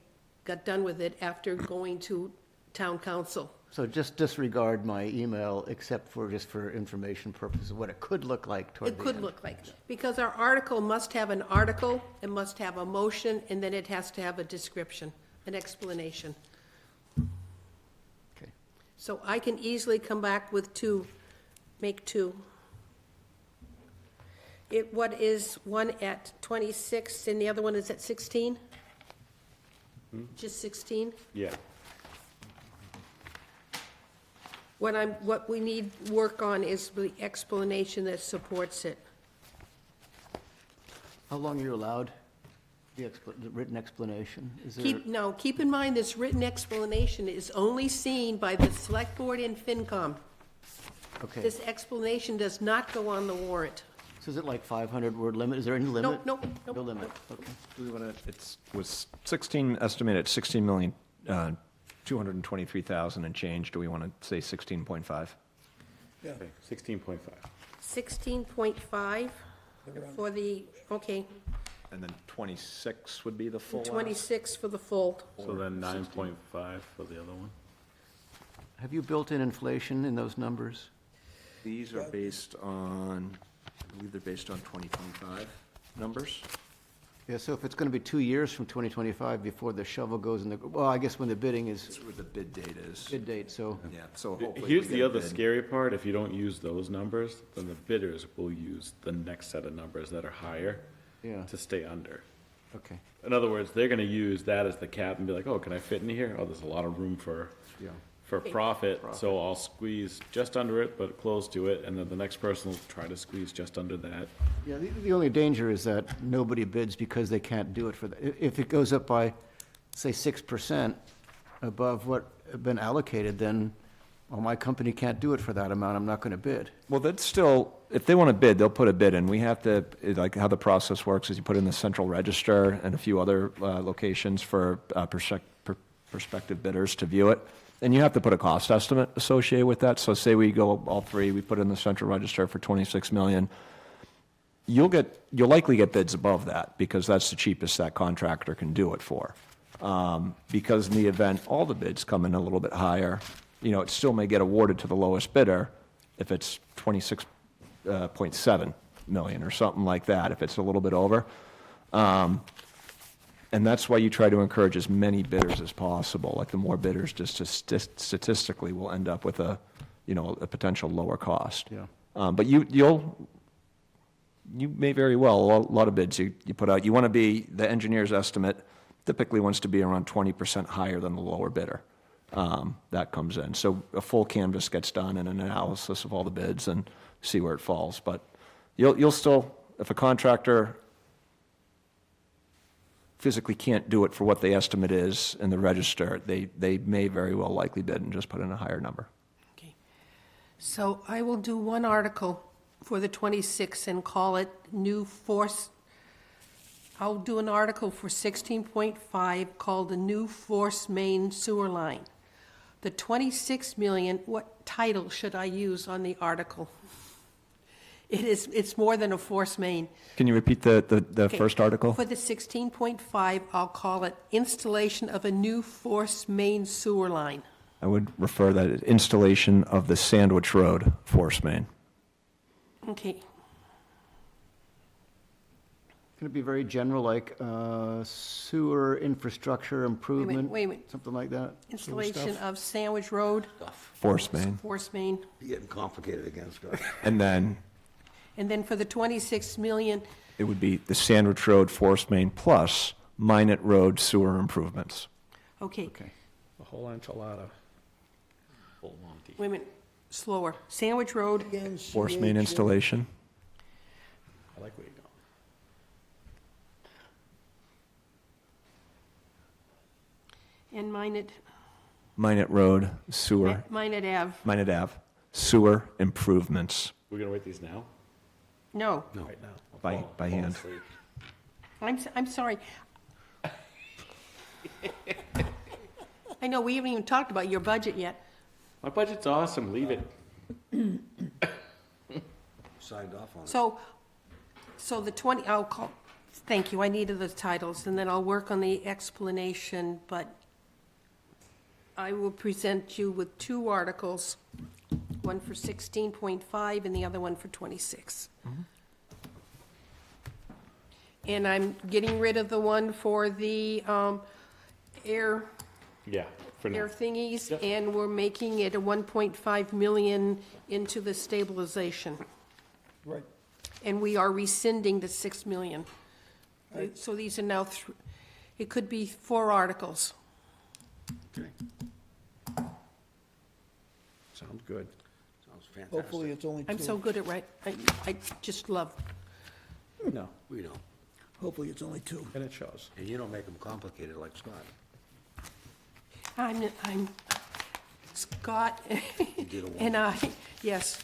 got done with it after going to town council. So just disregard my email, except for, just for information purposes, what it could look like toward the It end. could look like, because our article must have an article, it must have a motion, and then it has to have a description, an explanation. Okay. So I can easily come back with two, make two. What is one at 26 and the other one is at 16? Just 16? Yeah. What we need work on is the explanation that supports it. How long are you allowed, the written explanation? Is there? Keep in mind, this written explanation is only seen by the Select Board and FinCom. Okay, This explanation does not go on the warrant. so is it like 500-word limit? Is there any limit? No, No limit, okay. Do we want to, it was 16, estimated at 16,223,000 and change. Do we want to say 16.5? Yeah, Okay, 16.5. 16.5 for the, okay, And then 26 would be the full ask? 26 for the full. So then 9.5 for the other one? Have you built in inflation in those numbers? These are based on, I believe they're based on 2025 numbers. Yeah, so if it's going to be 2 years from 2025 before the shovel goes in the, well, I guess when the bidding is That's where the bid date is. bid date, so, Yeah, so hopefully. Here's we the get a other bid. scary part, if you don't use those numbers, then the bidders will use the next set of numbers that are higher yeah, to stay under. okay, In other words, they're gonna use that as the cap and be like, oh, can I fit in here? Oh, there's a lot of room for yeah. profit, so I'll squeeze just under it, but close to it, and then the next person will try to squeeze just under that. Yeah, the only danger is that nobody bids because they can't do it for that. If it goes up by, say, 6% above what had been allocated, then, well, my company can't do it for that amount, I'm not going to bid. Well, that's still, if they want to bid, they'll put a bid in. We have to, like, how the process works is you put in the central register and a few other locations for prospective bidders to view it. And you have to put a cost estimate associated with that. So say we go all three, we put in the central register for 26 million. You'll likely get bids above that because that's the cheapest that contractor can do it for. Because in the event all the bids come in a little bit higher, it still may get awarded to the lowest bidder if it's 26.7 million or something like that, if it's a little bit over. And that's why you try to encourage as many bidders as possible. Like the more bidders, just statistically, will end up with a potential lower cost. Yeah. But you may very well, a lot of bids you put out, you want to be, the engineer's estimate typically wants to be around 20% higher than the lower bidder. That comes in. So a full canvas gets done and an analysis of all the bids and see where it falls. But you'll still, if a contractor physically can't do it for what the estimate is in the register, they may very well likely bid and just put in a higher number. Okay. So I will do one article for the 26 and call it new force. I'll do an article for 16.5 called the new force main sewer line. The 26 million, what title should I use on the article? It's more than a force main. Can you repeat the Okay. first article? For the 16.5, I'll call it installation of a new force main sewer line. I would refer that as installation of the Sandwich Road force main. Okay, Can it be very general, like sewer infrastructure improvement? wait a minute. Something like that? Installation of Sandwich Road, Force main. force main. Getting complicated again, Scott. And then And then for the 26 million, it would be the Sandwich Road force main plus Minot Road sewer improvements. okay, The whole enchilada. Full Monty. wait a minute, slower. Sandwich Road, again, Force main CH, installation. I like where you're going. and Minot Road sewer, Minot Ave. Minot Ave, sewer improvements We're gonna write these now? No, Right now. by hand. asleep. I'm sorry. I know, we haven't even talked about your budget yet. My budget's awesome, leave it. Signed off on it. So the 20, I'll call, thank you, I needed the titles, and then I'll work on the explanation, but I will present you with two articles, one for 16.5 and the other one for 26. And I'm getting rid of the one for the air, Yeah, For now. air thingies, Yep. and we're making it a 1.5 million into the stabilization. Right. And we are rescinding the 6 million. So these are now, it could be 4 articles. Sounds good. Sounds fantastic. Hopefully, it's only two. I'm so good at I just love, No, We don't. Hopefully, it's only two. and it shows. And you don't make them complicated like Scott. I'm Scott did a and I, yes.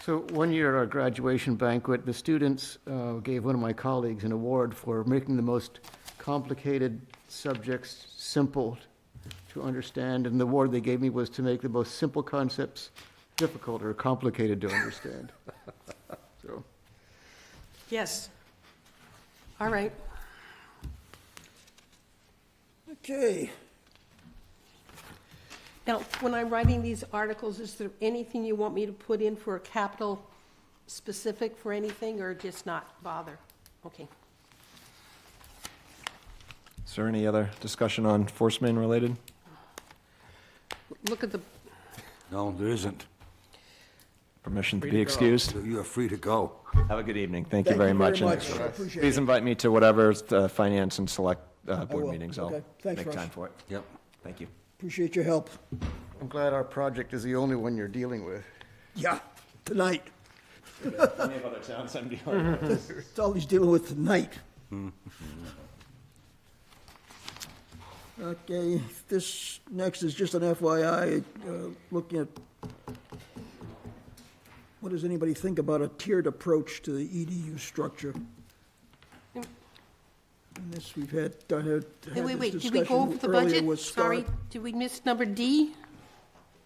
So one year at our graduation banquet, the students gave one of my colleagues an award for making the most complicated subjects simple to understand, and the award they gave me was to make the most simple concepts difficult or complicated to understand. So, Yes. All right. Okay. Now, when I'm writing these articles, is there anything you want me to put in for a capital specific for anything, or just not bother? Okay. Is there any other discussion on force main related? Look at the, No, there isn't. Permission to be excused? You are free to go. Have a good evening. Thank you very much. and I appreciate Please it. invite me to whatever finance and select board will. meetings. I'll Okay. Thanks, make Russ. time for it. Yep. Thank you. Appreciate your help. I'm glad our project is the only one you're dealing with. Yeah, tonight. Plenty of other towns I'm dealing with. It's all he's dealing with tonight. Okay, this next is just an FYI, looking at, what does anybody think about a tiered approach to the EDU structure? And this, we've had wait, this did we go over discussion the earlier budget? with Sorry, Scott. did we miss number D?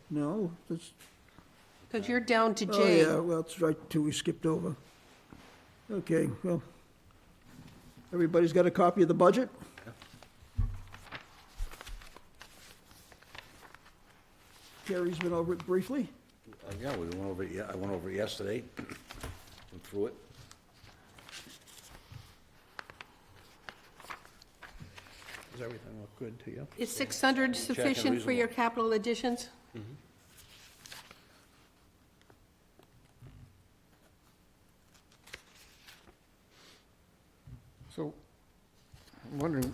No, that's, Because you're down to oh, J. yeah, well, it's right, two we skipped over. Okay, well, everybody's got a copy of the budget? Terry's been over it briefly. Yeah, we went over it, I went over it yesterday, went through it. Does everything look good to you? Is 600 sufficient for your capital additions? So, I'm wondering,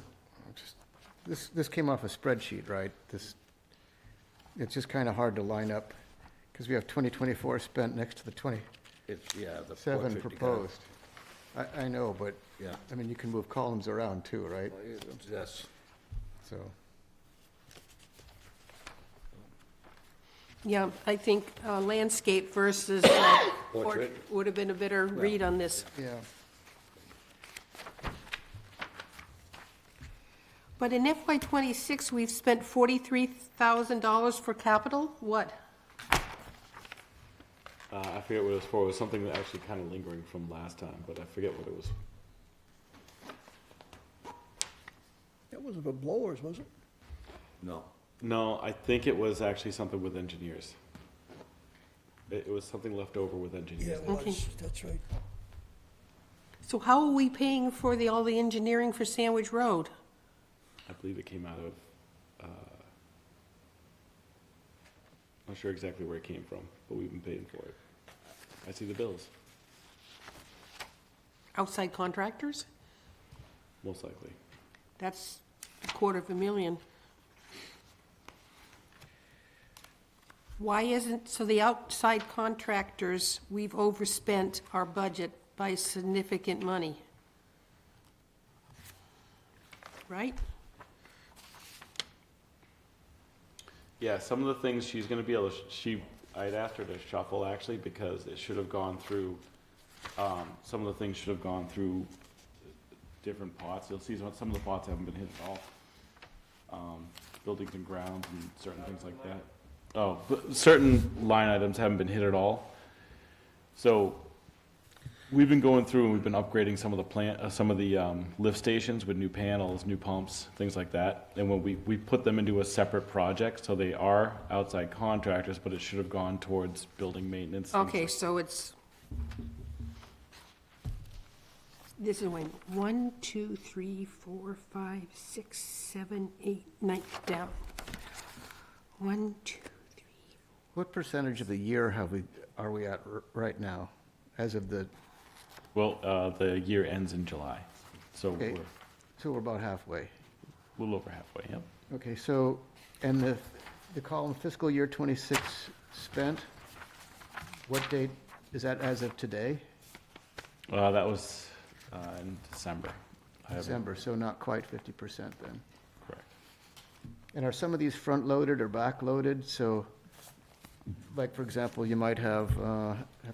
this came off a spreadsheet, right? It's just kind of hard to line up, because we have 2024 spent next to the 27 It's, yeah, the portrait you got. proposed. I know, but, Yeah. I mean, you can move columns around too, right? Yes. So, Yeah, I think landscape versus Portrait. would have been a better read on this. yeah. But in FY '26, we've spent $43,000 for capital? What? I forget what it was for. It was something that actually kind of lingering from last time, but I forget what it was. That wasn't for blowers, was it? No. No, I think it was actually something with engineers. It was something left over with Yeah, engineers. it was, Okay. that's right. So how are we paying for all the engineering for Sandwich Road? I believe it came out of, not sure exactly where it came from, but we've been paying for it. I see the bills, Outside contractors? most likely. That's $250,000. Why isn't, so the outside contractors, we've overspent our budget by significant money. Right? Yeah, some of the things she's gonna be able to, I'd asked her to shuffle actually, because it should have gone through, some of the things should have gone through different pots. You'll see some of the pots haven't been hit at all. Buildings and grounds and certain things like that. Oh, but certain line items haven't been hit at all. So, we've been going through and we've been upgrading some of the lift stations with new panels, new pumps, things like that. And when we put them into a separate project, so they are outside contractors, but it should have gone towards building maintenance. things Okay, like- so it's, this is when, 1, 2, 3, 4, 5, 6, 7, 8, 9, down. 1, 2, 3. What percentage of the year are we at right now, as of the, Well, the year ends in July, so Okay. we're so we're about halfway? a little over halfway, yep. Okay, so, and the column fiscal year '26 spent, what date, is that as of today? That was in December. I haven't- December, so not quite 50% then. Correct. And are some of these front-loaded or back-loaded? So, like, for example, you might have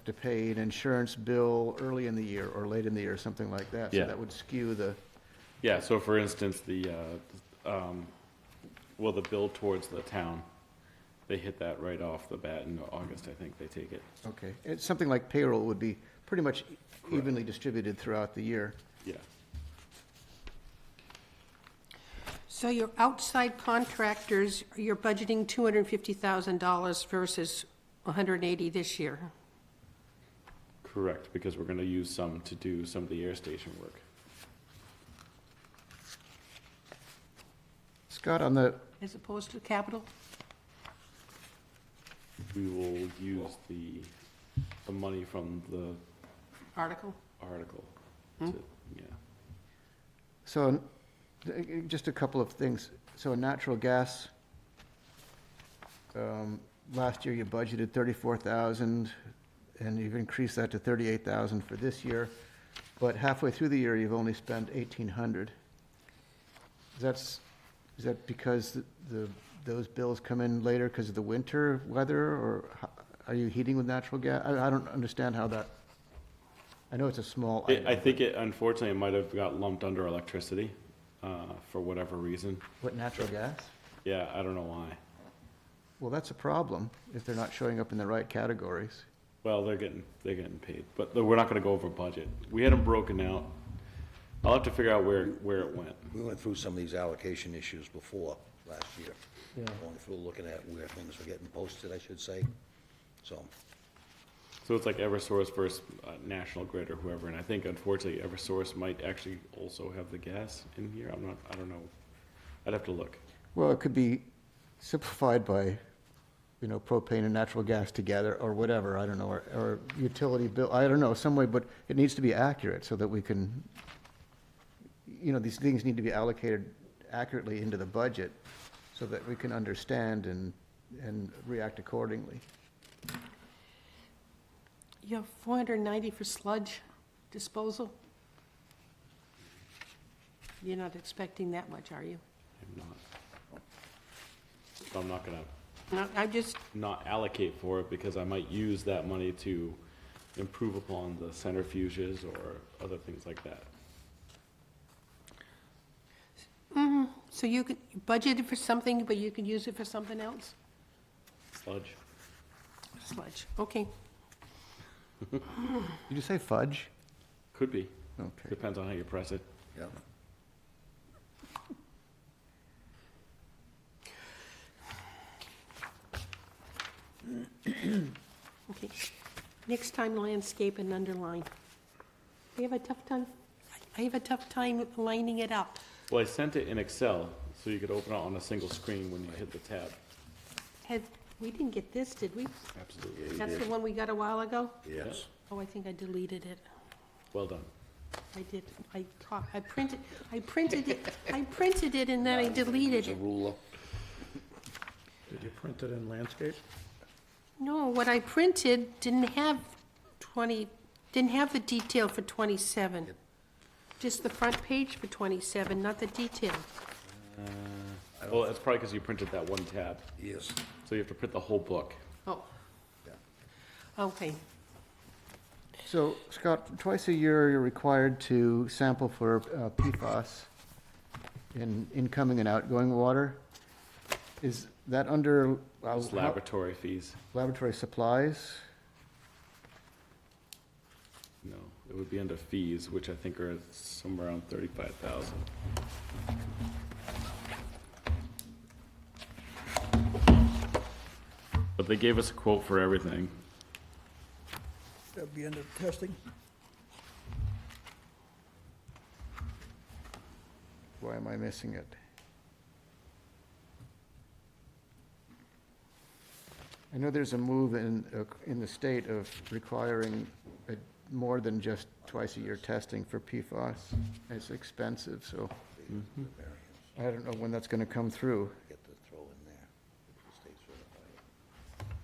to pay an insurance bill early in the year or late in the year, something like that. Yeah. So that would skew the, Yeah, so for instance, the bill towards the town, they hit that right off the bat in August, I think they take it. okay. It's something like payroll would be pretty much evenly distributed throughout the year. Yeah. So your outside contractors, you're budgeting $250,000 versus 180 this year. Correct, because we're gonna use some to do some of the air station work. Scott, on the, As opposed to capital? We will use the money from the Article? article to, yeah. so, just a couple of things. So natural gas, last year you budgeted 34,000, and you've increased that to 38,000 for this year. But halfway through the year, you've only spent 1,800. Is that because those bills come in later because of the winter weather, or are you heating with natural gas? I don't understand how that, I know it's a small item. I think it, unfortunately, it might have got lumped under electricity, for whatever reason. What, natural gas? Yeah, I don't know why. Well, that's a problem if they're not showing up in the right categories. Well, they're getting paid, but we're not gonna go over budget. We had them broken out. I'll have to figure out where it went. We went through some of these allocation issues before last year. Yeah. Going through, looking at where things were getting posted, I should say. So, So it's like Eversource versus National Grid or whoever, and I think unfortunately Eversource might actually also have the gas in here. I don't know. I'd have to look. Well, it could be simplified by, propane and natural gas together, or whatever, I don't know, or utility bill, I don't know, some way, but it needs to be accurate so that we can, these things need to be allocated accurately into the budget so that we can understand and react accordingly. You have 490 for sludge disposal? You're not expecting that much, are you? I'm not. So I'm not gonna No, I just, not allocate for it because I might use that money to improve upon the centrifuges or other things like that. so you could budget it for something, but you can use it for something else? Sludge. Sludge, okay. Did you say fudge? Could be. Okay. Depends on how you press it. yeah. Okay. Next time, landscape and underline. I have a tough time lining it up. Well, I sent it in Excel, so you could open it on a single screen when you hit the tab. We didn't get this, did we? Absolutely. That's the one we got a while ago? Yes. Oh, I think I deleted it. Well done. I did. I printed it and then I deleted There's a it. ruler. Did you print it in landscape? No, what I printed didn't have the detail for 27. Just the front page for 27, not the detail. Well, it's probably because you printed that one tab, Yes. so you have to print the whole book. Oh. Yeah. Okay. So, Scott, twice a year, you're required to sample for PFAS in incoming and outgoing water. Is that under It's laboratory fees. laboratory supplies? No, it would be under fees, which I think are somewhere around 35,000. But they gave us a quote for everything. That'd be under testing. Why am I missing it? I know there's a move in the state of requiring more than just twice-a-year testing for PFAS. It's expensive, so I don't know when that's going to come through. Get to throw in there, if the state certified.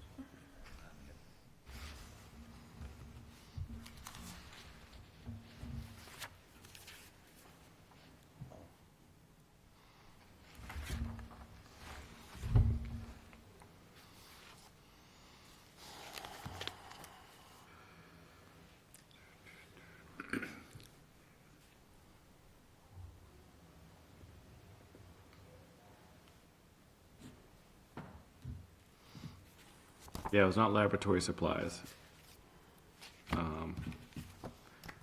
Yeah, it was not laboratory supplies.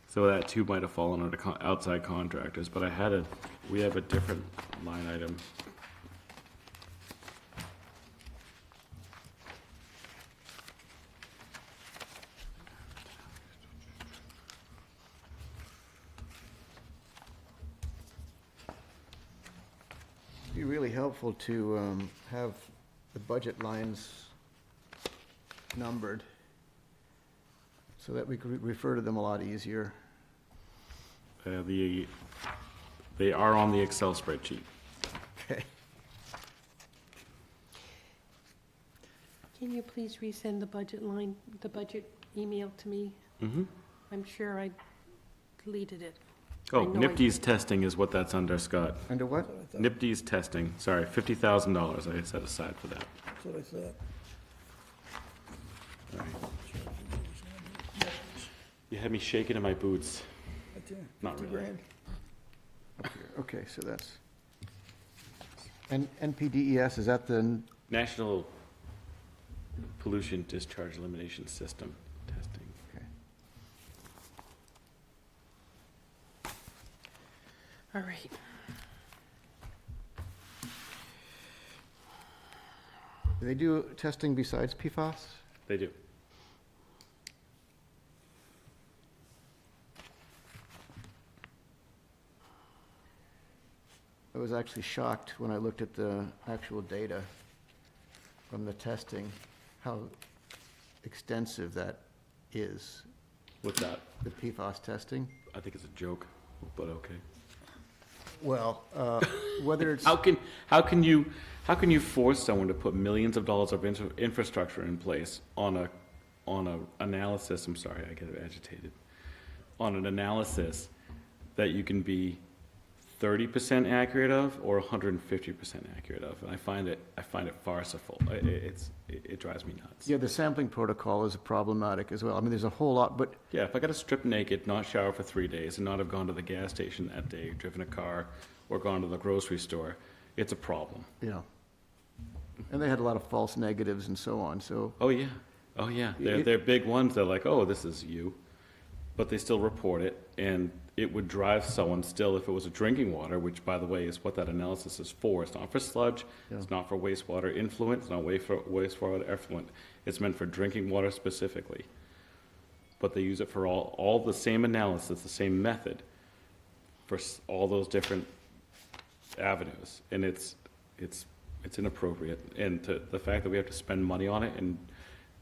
So that too might have fallen under outside contractors, but we have a different line item. It'd be really helpful to have the budget lines numbered so that we could refer to them a lot easier. They are on the Excel spreadsheet. Okay. Can you please resend the budget line, the budget email to me? Mm-hmm. I'm sure I deleted it. Oh, I know I NIPD's testing is what that's under, Scott. Under what? NIPD's testing, sorry, $50,000 I set aside for that. That's what I thought. You had me shaking in my boots. Right there, Not 50 really. grand. Okay, so that's, and NPDES, is that the, National Pollution Discharge Elimination System testing. okay. All right. Do they do testing besides PFAS? They do. I was actually shocked when I looked at the actual data from the testing, how extensive that is, What's that? the PFAS testing. I think it's a joke, but okay. Well, whether it's, How can you force someone to put millions of dollars of infrastructure in place on a analysis? I'm sorry, I get agitated. On an analysis that you can be 30% accurate of or 150% accurate of, and I find it farcical. It drives me nuts. yeah, the sampling protocol is problematic as well. I mean, there's a whole lot, but Yeah, if I got to strip naked, not shower for 3 days, and not have gone to the gas station that day, driven a car, or gone to the grocery store, it's a problem. yeah. And they had a lot of false negatives and so on, so, Oh, yeah. Oh, yeah. They're big ones. They're like, oh, this is you. But they still report it, and it would drive someone still if it was a drinking water, which, by the way, is what that analysis is for. It's not for sludge. It's not for wastewater influent. It's not for wastewater effluent. It's meant for drinking water specifically. But they use it for all the same analysis, the same method for all those different avenues. And it's inappropriate. And the fact that we have to spend money on it and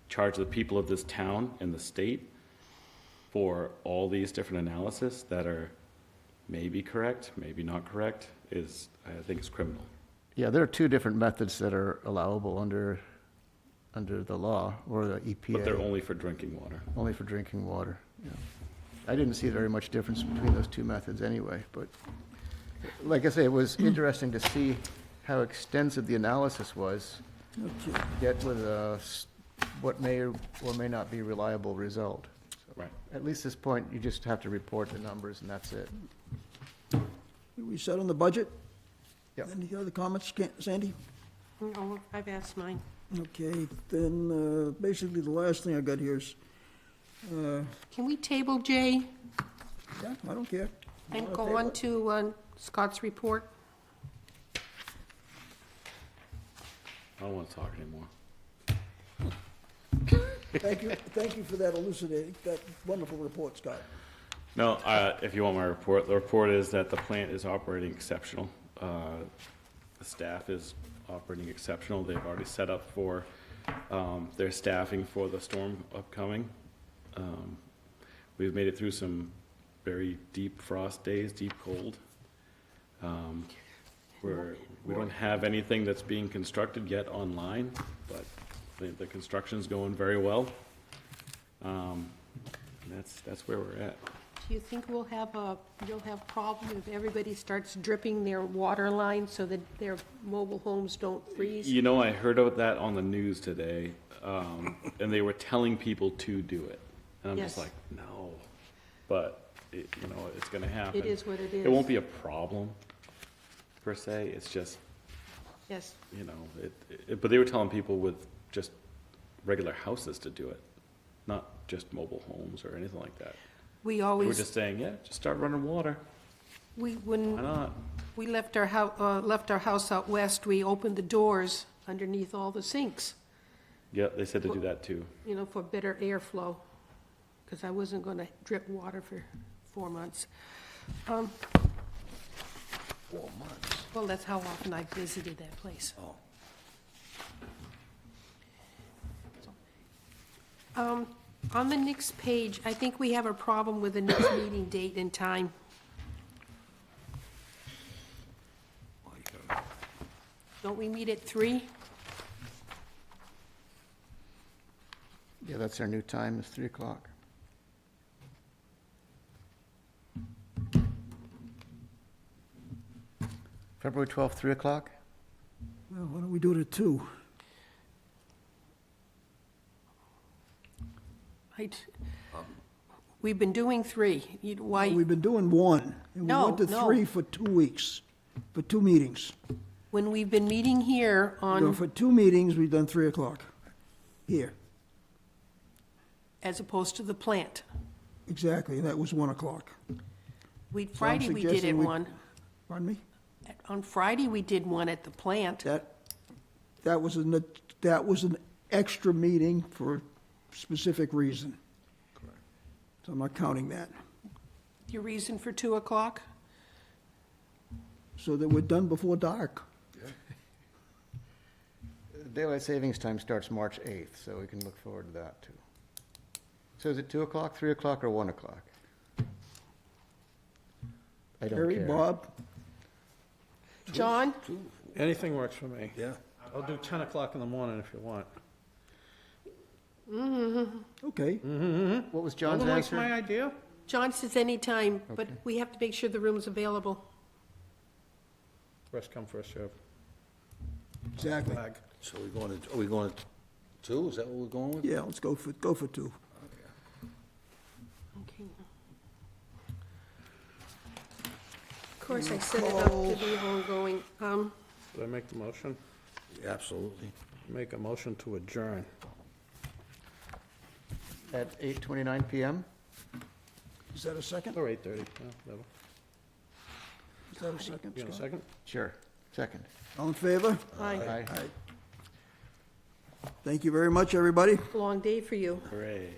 charge the people of this town and the state for all these different analysis that are maybe correct, maybe not correct, I think is criminal. yeah, there are two different methods that are allowable under the law, or the EPA. But they're only for drinking water. Only for drinking water, yeah. I didn't see very much difference between those two methods anyway, but, like I say, it was interesting to see how extensive the analysis was, Okay. yet with what may or may not be reliable result. So, Right. at least this point, you just have to report the numbers, and that's it. We set on the budget? Yep. Any other comments, Sandy? No, I've asked mine. Okay, then, basically, the last thing I got here is, Can we table J yeah, I don't care. and Wanna go table on it? to Scott's report? I don't want to talk anymore. Thank you for that elucidating, that wonderful report, Scott. No, if you want my report, the report is that the plant is operating exceptional. The staff is operating exceptional. They've already set up for They're staffing for the storm upcoming. We've made it through some very deep frost days, deep cold. We don't have anything that's being constructed yet online, but the construction's going very well. And that's where we're at. Do you think you'll have problem if everybody starts dripping their water lines so that their mobile homes don't freeze? You know, I heard about that on the news today, and they were telling people to do it. And I'm just Yes. like, no. But, it's gonna happen. It is what it is. It won't be a problem, per se. It's just, Yes, but they were telling people with just regular houses to do it, not just mobile homes or anything like that. we They were always, just saying, yeah, just start running water. Why when not? we left our house out west, we opened the doors underneath all the sinks, Yeah, they said to do that too. for better airflow, because I wasn't gonna drip water for 4 months. 4 months. Well, that's how often I visited that place. Oh. On the next page, I think we have a problem with the next meeting date and time. Well, you gotta- Don't we meet at 3? Yeah, that's our new time, is 3 o'clock. February 12th, 3 o'clock? Well, why don't we do it at 2? We've been doing 3. Why, We've been doing 1, and we No, went to no. 3 for 2 weeks, for 2 meetings. when we've been meeting here on, For 2 meetings, we've done 3 o'clock here. as opposed to the plant. Exactly, that was 1 o'clock. Friday we did it suggesting we- 1. Pardon me? On Friday, we did 1 at the plant. That was an extra meeting for a specific reason. So I'm not counting that. Your reason for 2 o'clock? So that we're done before dark. Daylight savings time starts March 8th, so we can look forward to that, too. So is it 2 o'clock, 3 o'clock, or 1 o'clock? I don't Harry, care. Bob? John? Anything works for me. Yeah. I'll do 10 o'clock in the morning if you want. Okay. What was No John's one likes my answer? idea? John says anytime, but Okay. we have to make sure the room's available. First come, first serve. Exactly. Flag. So are we going to 2? Is that what we're going with? Yeah, let's go for 2. Okay. Of course, I set it up to be ongoing. Did I make the motion? Absolutely. Make a motion to adjourn. At 8:29 PM? Is that a second? Or 8:30, yeah, whatever. Is that a second, You want a Scott? second? Sure. Second. All in favor? Aye. Aye. Thank you very much, everybody. Long day for you. Hooray.